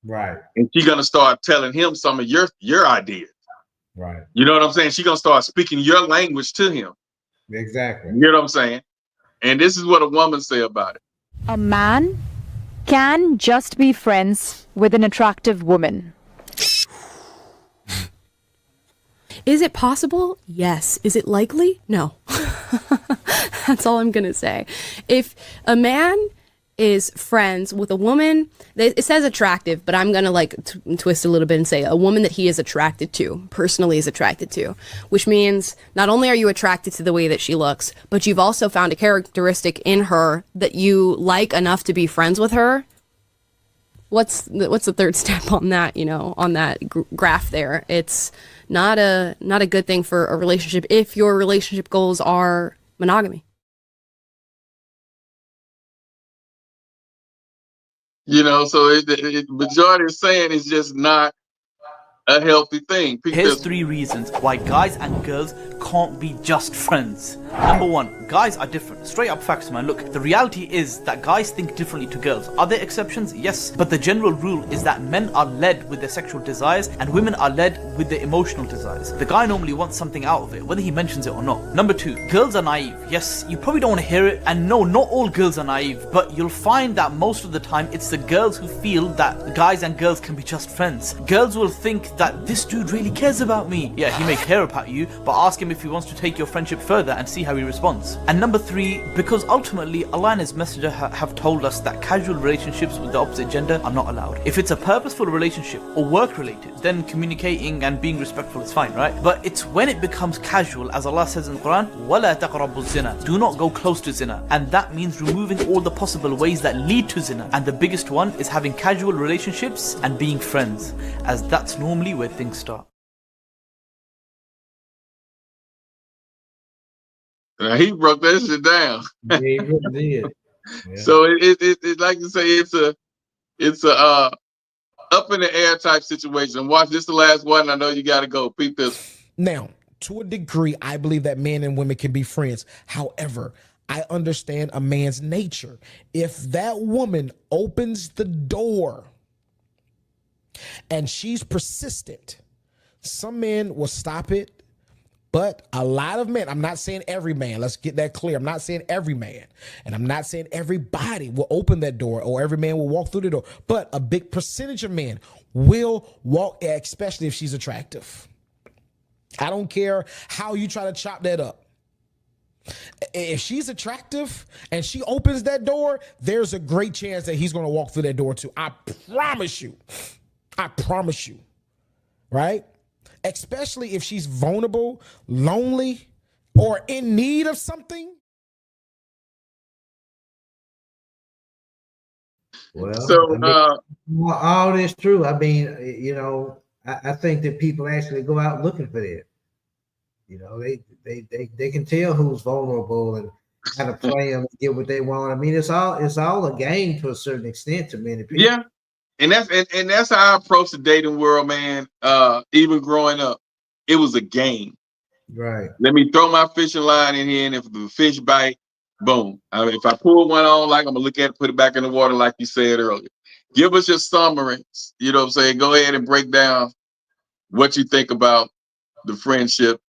Right. And she's gonna start telling him some of your ideas. Right. You know what I'm saying? She's gonna start speaking your language to him. Exactly. You know what I'm saying? And this is what a woman say about it. A man can just be friends with an attractive woman. Is it possible? Yes. Is it likely? No. That's all I'm going to say. If a man is friends with a woman, it says attractive, but I'm going to like twist a little bit and say a woman that he is attracted to, personally is attracted to, which means not only are you attracted to the way that she looks, but you've also found a characteristic in her that you like enough to be friends with her. What's the third step on that, on that graph there? It's not a good thing for a relationship if your relationship goals are monogamy. So majority is saying it's just not a healthy thing. Here's 3 reasons why guys and girls can't be just friends. Number 1, guys are different. Straight up facts, man. Look, the reality is that guys think differently to girls. Are there exceptions? Yes. But the general rule is that men are led with their sexual desires and women are led with their emotional desires. The guy normally wants something out of it, whether he mentions it or not. Number 2, girls are naive. Yes, you probably don't want to hear it. And no, not all girls are naive. But you'll find that most of the time, it's the girls who feel that guys and girls can be just friends. Girls will think that this dude really cares about me. Yeah, he may care about you, but ask him if he wants to take your friendship further and see how he responds. And number 3, because ultimately Allah and His Messenger have told us that casual relationships with the opposite gender are not allowed. If it's a purposeful relationship or work related, then communicating and being respectful is fine, right? But it's when it becomes casual, as Allah says in the Quran, وَلَا تَقْرَبُوا الزِّنَا, do not go close to zina. And that means removing all the possible ways that lead to zina. And the biggest one is having casual relationships and being friends, as that's normally where things start. He broke that shit down. Yeah, he really did. Yeah. So it like to say it's a up in the air type situation. Watch this, the last one. I know you got to go. Peep this. Now, to a degree, I believe that men and women can be friends. However, I understand a man's nature. If that woman opens the door and she's persistent, some men will stop it. But a lot of men, I'm not saying every man, let's get that clear. I'm not saying every man, and I'm not saying everybody will open that door or every man will walk through the door, but a big percentage of men will walk, especially if she's attractive. I don't care how you try to chop that up. If she's attractive and she opens that door, there's a great chance that he's going to walk through that door too. I promise you. I promise you. Right? Especially if she's vulnerable, lonely, or in need of something. Well, so all this true. I mean, I think that people actually go out looking for that. They can tell who's vulnerable and how to play them, get what they want. I mean, it's all a game to a certain extent to many people. Yeah. And that's how I approach the dating world, man. Even growing up, it was a game. Right. Let me throw my fishing line in here, and if the fish bite, boom. If I pull one on, I'm gonna look at it, put it back in the water, like you said earlier. Give us your summary. You know what I'm saying? Go ahead and break down what you think about the friendship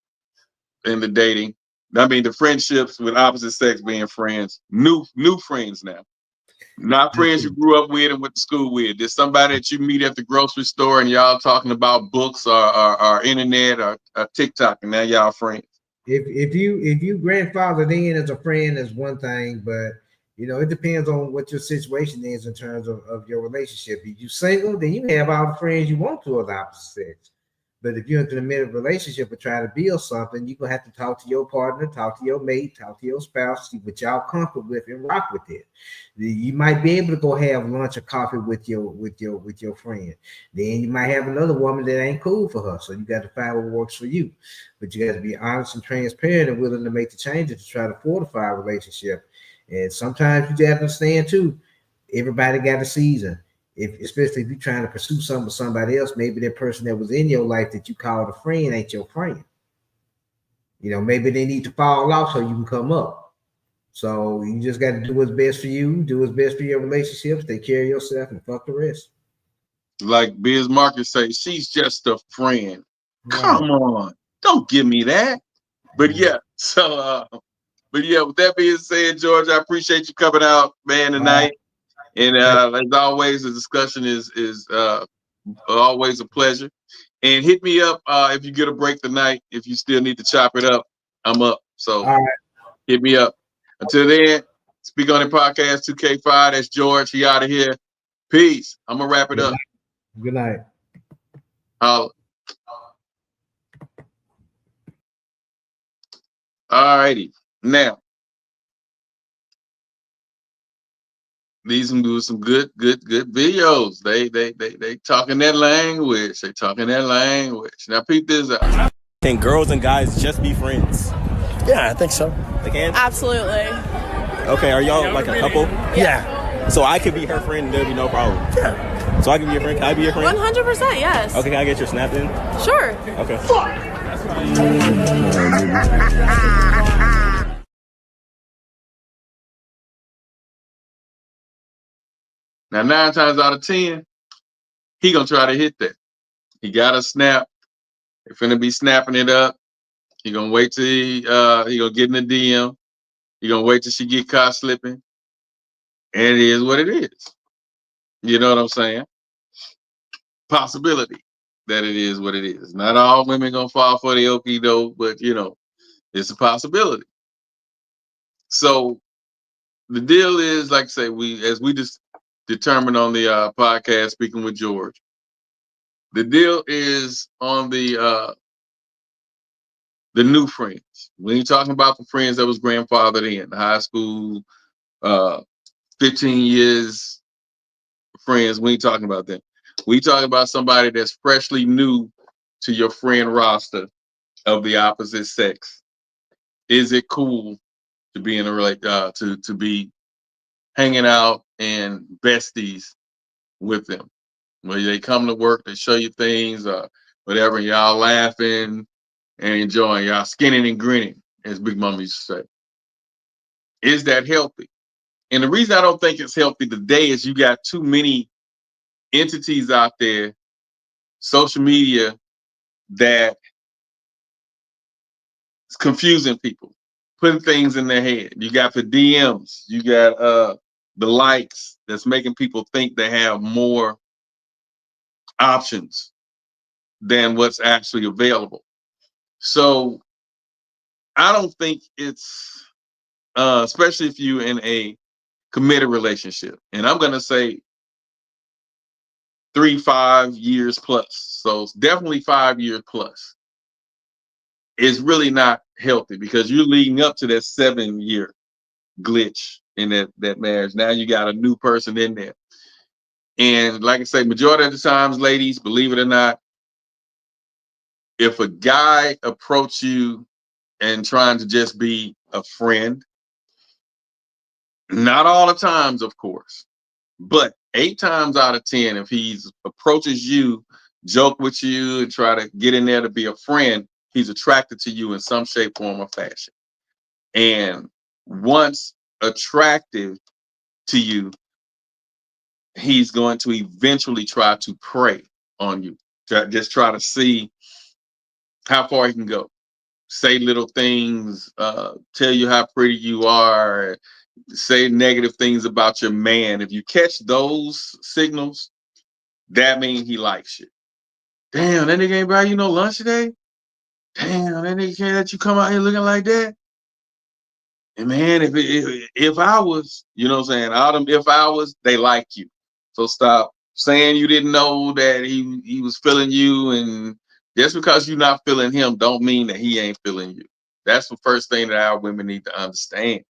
and the dating. I mean, the friendships with opposite sex being friends, new friends now. Not friends you grew up with and went to school with. There's somebody that you meet at the grocery store and y'all talking about books or internet or TikTok, and now y'all friends. If you grandfathered in as a friend, is one thing, but it depends on what your situation is in terms of your relationship. If you single, then you have all the friends you want to of the opposite sex. But if you're in a committed relationship and trying to build something, you're gonna have to talk to your partner, talk to your mate, talk to your spouse, see what y'all comfortable with, and rock with it. You might be able to go have lunch or coffee with your friend. Then you might have another woman that ain't cool for her, so you got to find what works for you. But you got to be honest and transparent and willing to make the changes to try to fortify a relationship. And sometimes you got to understand too. Everybody got a season. Especially if you're trying to pursue something with somebody else, maybe that person that was in your life that you called a friend ain't your friend. You know, maybe they need to fall off so you can come up. So you just got to do what's best for you, do what's best for your relationships, take care of yourself, and fuck the rest. Like Biz Marcus say, she's just a friend. Right. Come on, don't give me that. But yeah, but yeah, with that being said, George, I appreciate you coming out, man, tonight. And as always, the discussion is always a pleasure. And hit me up if you get a break tonight. If you still need to chop it up, I'm up. So hit me up. Until then, Speak on It Podcast 2K5. That's George. He out of here. Peace. I'm gonna wrap it up. Good night. All righty. Now, these do some good videos. They talking that language. They talking that language. Now, peep this out. Can girls and guys just be friends? Yeah, I think so. They can? Absolutely. Okay, are y'all like a couple? Yeah. So I could be her friend and there'll be no problem? Yeah. So I can be your friend? Can I be your friend? 100%, yes. Okay, can I get your snap in? Sure. Okay. Now, 9 times out of 10, he gonna try to hit that. He got a snap. They're finna be snapping it up. He gonna wait till he gonna get in the DM. He gonna wait till she get caught slipping. And it is what it is. You know what I'm saying? Possibility that it is what it is. Not all women gonna fall for the okie doke, but you know, it's a possibility. So the deal is, like I say, we just determined on the podcast, Speaking with George. The deal is on the new friends. We ain't talking about the friends that was grandfathered in high school, 15 years friends. We ain't talking about them. We talking about somebody that's freshly new to your friend roster of the opposite sex. Is it cool to be in a to be hanging out and besties with them? Where they come to work, they show you things, whatever, y'all laughing and enjoying, y'all skinning and grinning, as Big Mama used to say. Is that healthy? And the reason I don't think it's healthy today is you got too many entities out there, social media, that is confusing people, putting things in their head. You got the DMs, you got the likes that's making people think they have more options than what's actually available. So I don't think it's especially if you're in a committed relationship, and I'm gonna say 3-5 years plus. So it's definitely 5 years plus. It's really not healthy because you're leading up to that 7-year glitch in that marriage. Now you got a new person in there. And like I say, majority of the times, ladies, believe it or not, if a guy approach you and trying to just be a friend, not all the times, of course, but 8 times out of 10, if he approaches you, joke with you, and try to get in there to be a friend, he's attracted to you in some shape, form, or fashion. And once attractive to you, he's going to eventually try to prey on you. Just try to see how far he can go. Say little things, tell you how pretty you are, say negative things about your man. If you catch those signals, that means he likes you. Damn, that nigga ain't buy you no lunch today? Damn, that nigga can't let you come out here looking like that? And man, if I was, you know what I'm saying, all them if I was, they like you. So stop saying you didn't know that he was feeling you and Just because you're not feeling him don't mean that he ain't feeling you. That's the first thing that our women need to understand.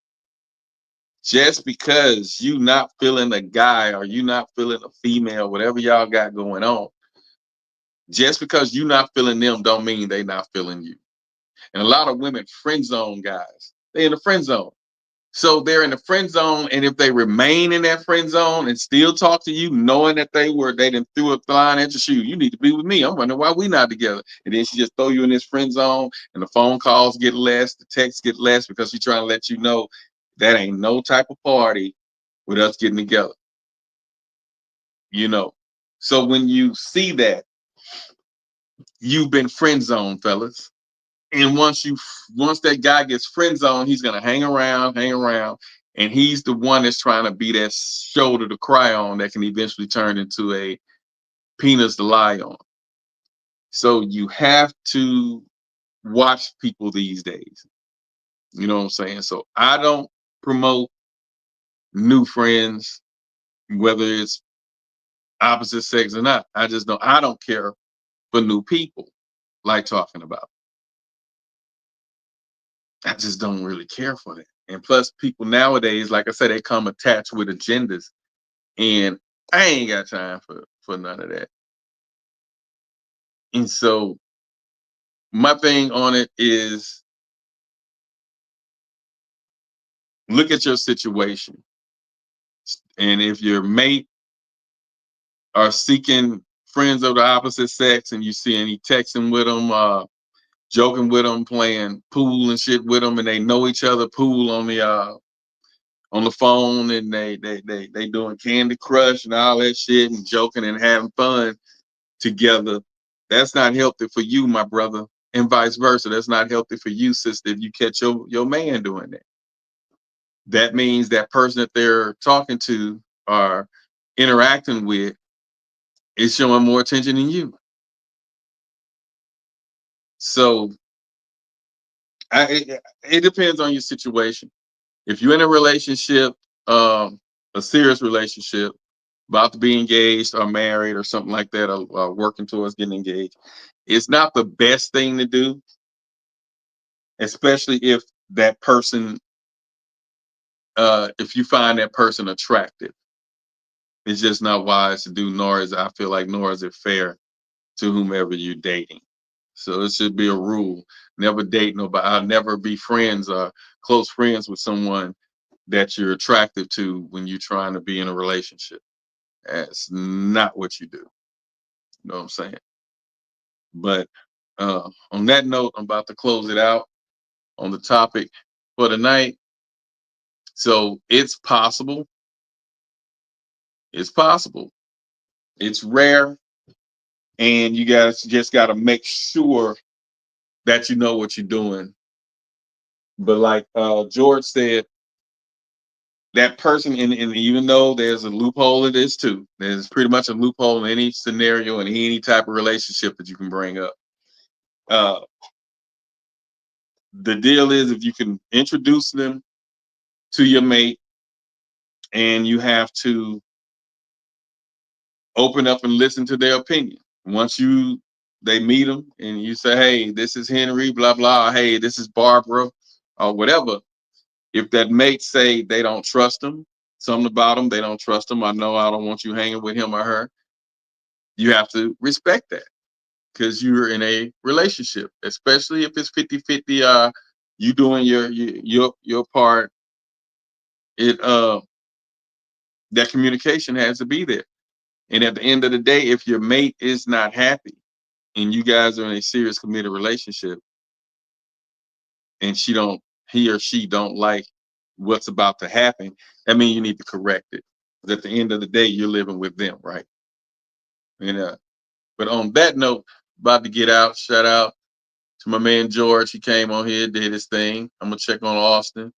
Just because you not feeling a guy or you not feeling a female, whatever y'all got going on, just because you not feeling them don't mean they not feeling you. And a lot of women friend zone guys. They in the friend zone. So they're in the friend zone, and if they remain in that friend zone and still talk to you, knowing that they didn't threw a line at your shoe, you need to be with me. I'm wondering why we not together. And then she just throw you in this friend zone, and the phone calls get less, the texts get less because she's trying to let you know that ain't no type of party with us getting together. You know. So when you see that, you've been friend zoned, fellas. And once that guy gets friend zoned, he's gonna hang around, and he's the one that's trying to be that shoulder to cry on that can eventually turn into a penis to lie on. So you have to watch people these days. You know what I'm saying? So I don't promote new friends, whether it's opposite sex or not. I don't care for new people like talking about. I just don't really care for that. And plus, people nowadays, like I said, they come attached with agendas, and I ain't got time for none of that. And so, my thing on it is look at your situation, and if your mate are seeking friends of the opposite sex, and you see any texting with them, joking with them, playing pool and shit with them, and they know each other, pool on the phone, and they doing Candy Crush and all that shit and joking and having fun together. That's not healthy for you, my brother, and vice versa. That's not healthy for you, sister, if you catch your man doing that. That means that person that they're talking to or interacting with is showing more attention than you. So it depends on your situation. If you're in a relationship, a serious relationship, about to be engaged or married or something like that, or working towards getting engaged, it's not the best thing to do, especially if that person, if you find that person attractive. It's just not wise to do, nor is it fair to whomever you're dating. So it should be a rule. Never date nobody. I'll never be friends or close friends with someone that you're attractive to when you're trying to be in a relationship. That's not what you do. You know what I'm saying? But on that note, I'm about to close it out on the topic for tonight. So it's possible. It's possible. It's rare. And you guys just got to make sure that you know what you're doing. But like George said, that person, and even though there's a loophole in this too, there's pretty much a loophole in any scenario and any type of relationship that you can bring up. The deal is if you can introduce them to your mate, and you have to open up and listen to their opinion. Once they meet them and you say, hey, this is Henry, blah, blah. Hey, this is Barbara or whatever. If that mate say they don't trust them, something about them, they don't trust them. I know I don't want you hanging with him or her. You have to respect that because you're in a relationship, especially if it's 50-50, you doing your part. That communication has to be there. And at the end of the day, if your mate is not happy and you guys are in a serious committed relationship and he or she don't like what's about to happen, that means you need to correct it. Because at the end of the day, you're living with them, right? But on that note, about to get out, shout out to my man George. He came on here, did his thing. I'm gonna check on Austin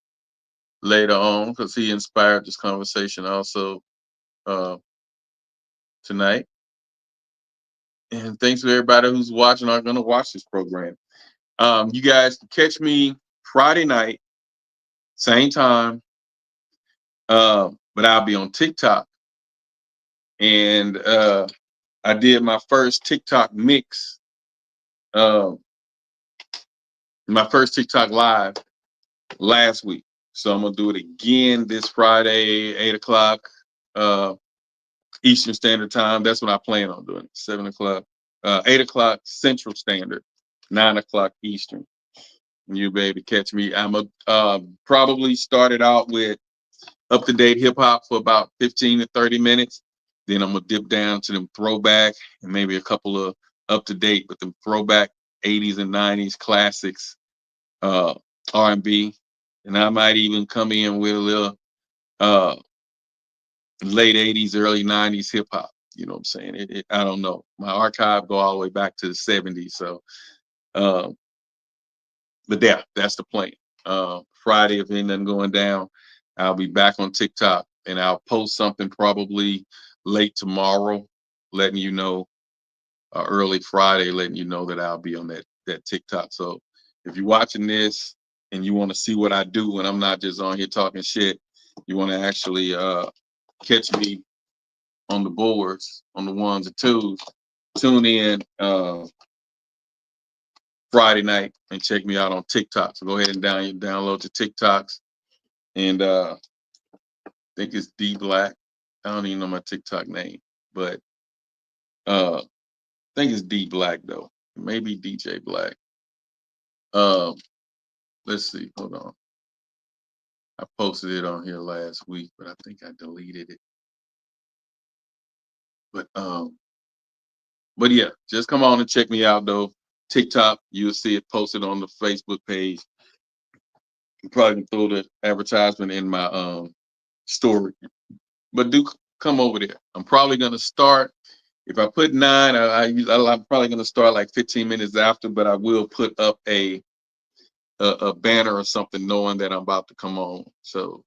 later on because he inspired this conversation also tonight. And thanks to everybody who's watching or gonna watch this program. You guys can catch me Friday night, same time. But I'll be on TikTok. And I did my first TikTok mix my first TikTok live last week. So I'm gonna do it again this Friday, 8 o'clock Eastern Standard Time. That's what I plan on doing. 7 o'clock, 8 o'clock Central Standard, 9 o'clock Eastern. You baby, catch me. I'm a probably started out with up-to-date hip-hop for about 15 to 30 minutes. Then I'm gonna dip down to them throwback and maybe a couple of up-to-date, but them throwback 80s and 90s classics, R&B, and I might even come in with a little late 80s, early 90s hip-hop. You know what I'm saying? I don't know. My archive go all the way back to the 70s. So, but yeah, that's the plan. Friday, if ain't nothing going down, I'll be back on TikTok and I'll post something probably late tomorrow, letting you know, early Friday, letting you know that I'll be on that TikTok. So if you're watching this and you want to see what I do and I'm not just on here talking shit, you want to actually catch me on the boards, on the ones and twos, tune in Friday night and check me out on TikTok. So go ahead and download your TikToks. And I think it's D Black. I don't even know my TikTok name, but I think it's D Black though. Maybe DJ Black. Let's see. Hold on. I posted it on here last week, but I think I deleted it. But yeah, just come on and check me out though. TikTok, you'll see it posted on the Facebook page. You probably can throw the advertisement in my story. But do come over there. I'm probably gonna start. If I put 9, I'm probably gonna start like 15 minutes after, but I will put up a banner or something knowing that I'm about to come on. So,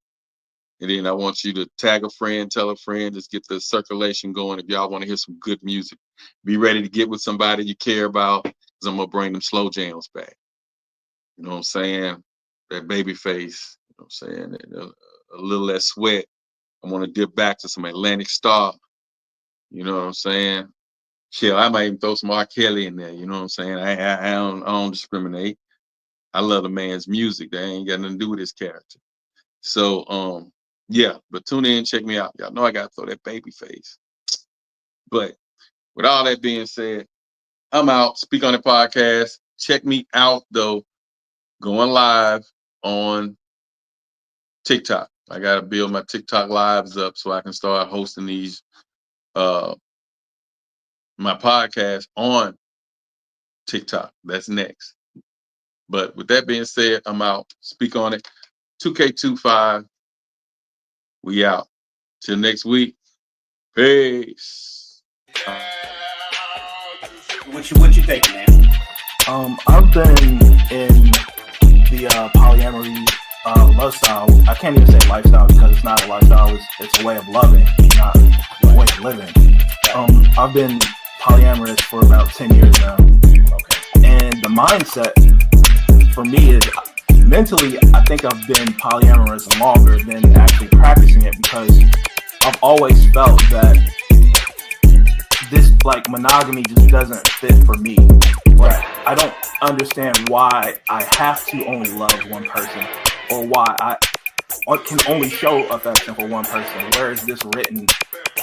and then I want you to tag a friend, tell a friend, just get the circulation going. If y'all want to hear some good music, be ready to get with somebody you care about, because I'm gonna bring them slow jams back. You know what I'm saying? That baby face, you know what I'm saying? A little less sweat. I want to dip back to some Atlantic Star. You know what I'm saying? Chill. I might even throw some R. Kelly in there. You know what I'm saying? I don't discriminate. I love the man's music. That ain't got nothing to do with his character. So yeah, but tune in, check me out. Y'all know I gotta throw that baby face. But with all that being said, I'm out. Speak on the podcast. Check me out though. Going live on TikTok. I gotta build my TikTok lives up so I can start hosting these my podcast on TikTok. That's next. But with that being said, I'm out. Speak on it. 2K25. We out. Till next week. Peace. What you think, man? I've been in the polyamory lifestyle. I can't even say lifestyle because it's not a lifestyle. It's a way of loving, not a way of living. I've been polyamorous for about 10 years now. Okay. And the mindset for me is mentally, I think I've been polyamorous longer than actually practicing it, because I've always felt that this like monogamy just doesn't fit for me. Right. I don't understand why I have to only love one person, or why I can only show affection for one person. Where is this written?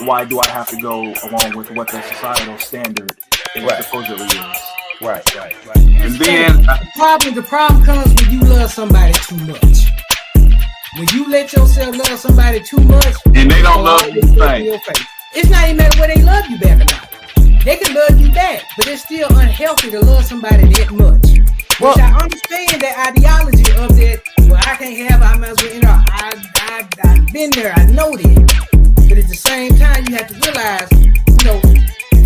Why do I have to go along with what the societal standard supposedly is? Right. And then the problem comes when you love somebody too much. When you let yourself love somebody too much, and they don't love you the same. It's not even matter whether they love you back or not. They can love you back, but it's still unhealthy to love somebody that much. Which I understand that ideology of that. Well, I can't have. I might as well. You know, I've been there. I know that. But at the same time, you have to realize, you know,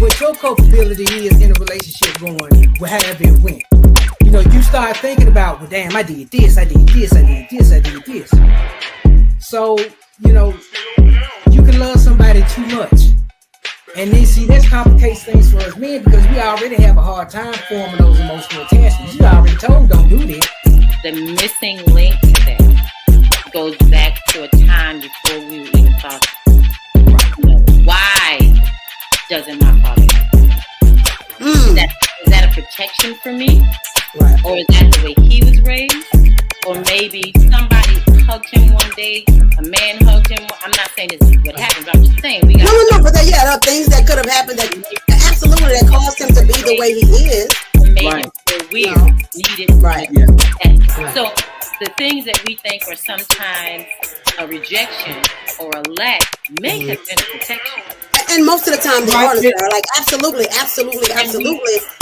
what your culpability is in a relationship going, well, however it went. You know, you start thinking about, well, damn, I did this. So, you know, you can love somebody too much. And then, see, this complicates things for us men, because we already have a hard time forming those emotional attachments. You already told, don't do that. The missing link to that goes back to a time before we were even thought. Why doesn't my father? Is that a protection? exception for me? Right. Or is that the way he was raised? Or maybe somebody hugged him one day, a man hugged him. I'm not saying this is what happened, but I'm just saying we got. No, but there are things that could have happened that absolutely that caused him to be the way he is. Made him feel weird, needed. Right. So the things that we think are sometimes a rejection or a lack may have been a protection. And most of the time they are like absolutely.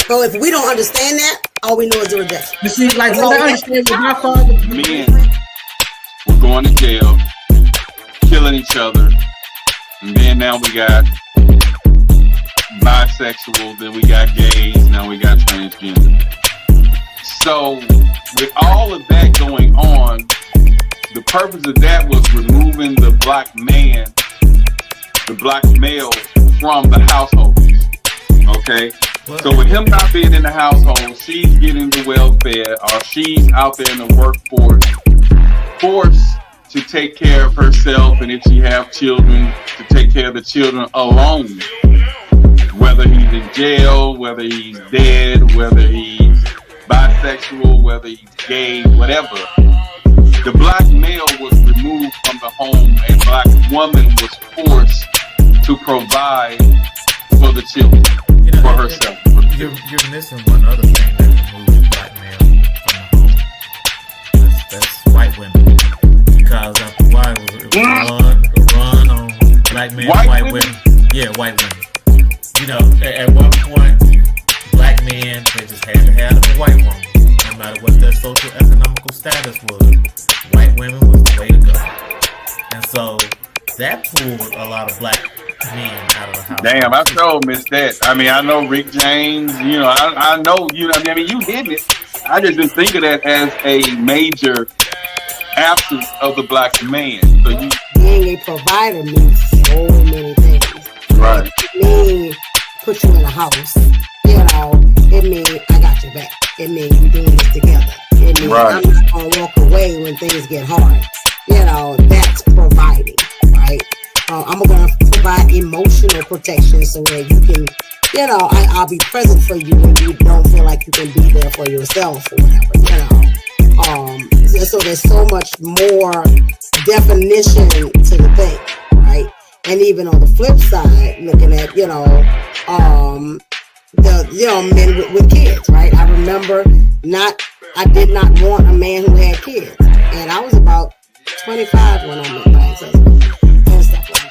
But if we don't understand that, all we know is the rejection. You see, like what I understand with my father, Men were going to jail, killing each other, and then now we got bisexual, then we got gays, now we got transgender. So with all of that going on, the purpose of that was removing the black man, the black male from the household. Okay? So with him not being in the household, she's getting the welfare, or she's out there in the workforce, forced to take care of herself, and if she have children, to take care of the children alone. Whether he's in jail, whether he's dead, whether he's bisexual, whether he's gay, whatever. The black male was removed from the home, and black woman was forced to provide for the children, for herself. You're missing one other thing that removes black male from the home. That's white women. Because after white it was run on black men, white women. Yeah, white women. You know, at one point, black men, they just had to have a white woman. No matter what their social economical status was, white women was the way to go. And so that pulled a lot of black men out of the house. Damn, I sure missed that. I mean, I know Rick James, you know, I know, you know, I mean, you did it. I just didn't think of that as a major absence of the black man. So you being a provider means so many things. Right. It means put you in a house. You know, it means I got your back. It means we're doing this together. It means I'm not gonna walk away when things get hard. You know, that's providing, right? I'm gonna provide emotional protection so that you can, you know, I'll be present for you when you don't feel like you can be there for yourself or whatever, you know. So there's so much more definition to the thing, right? And even on the flip side, looking at, you know, men with kids, right? I remember I did not want a man who had kids, and I was about 25 when I met my ex-husband and stuff like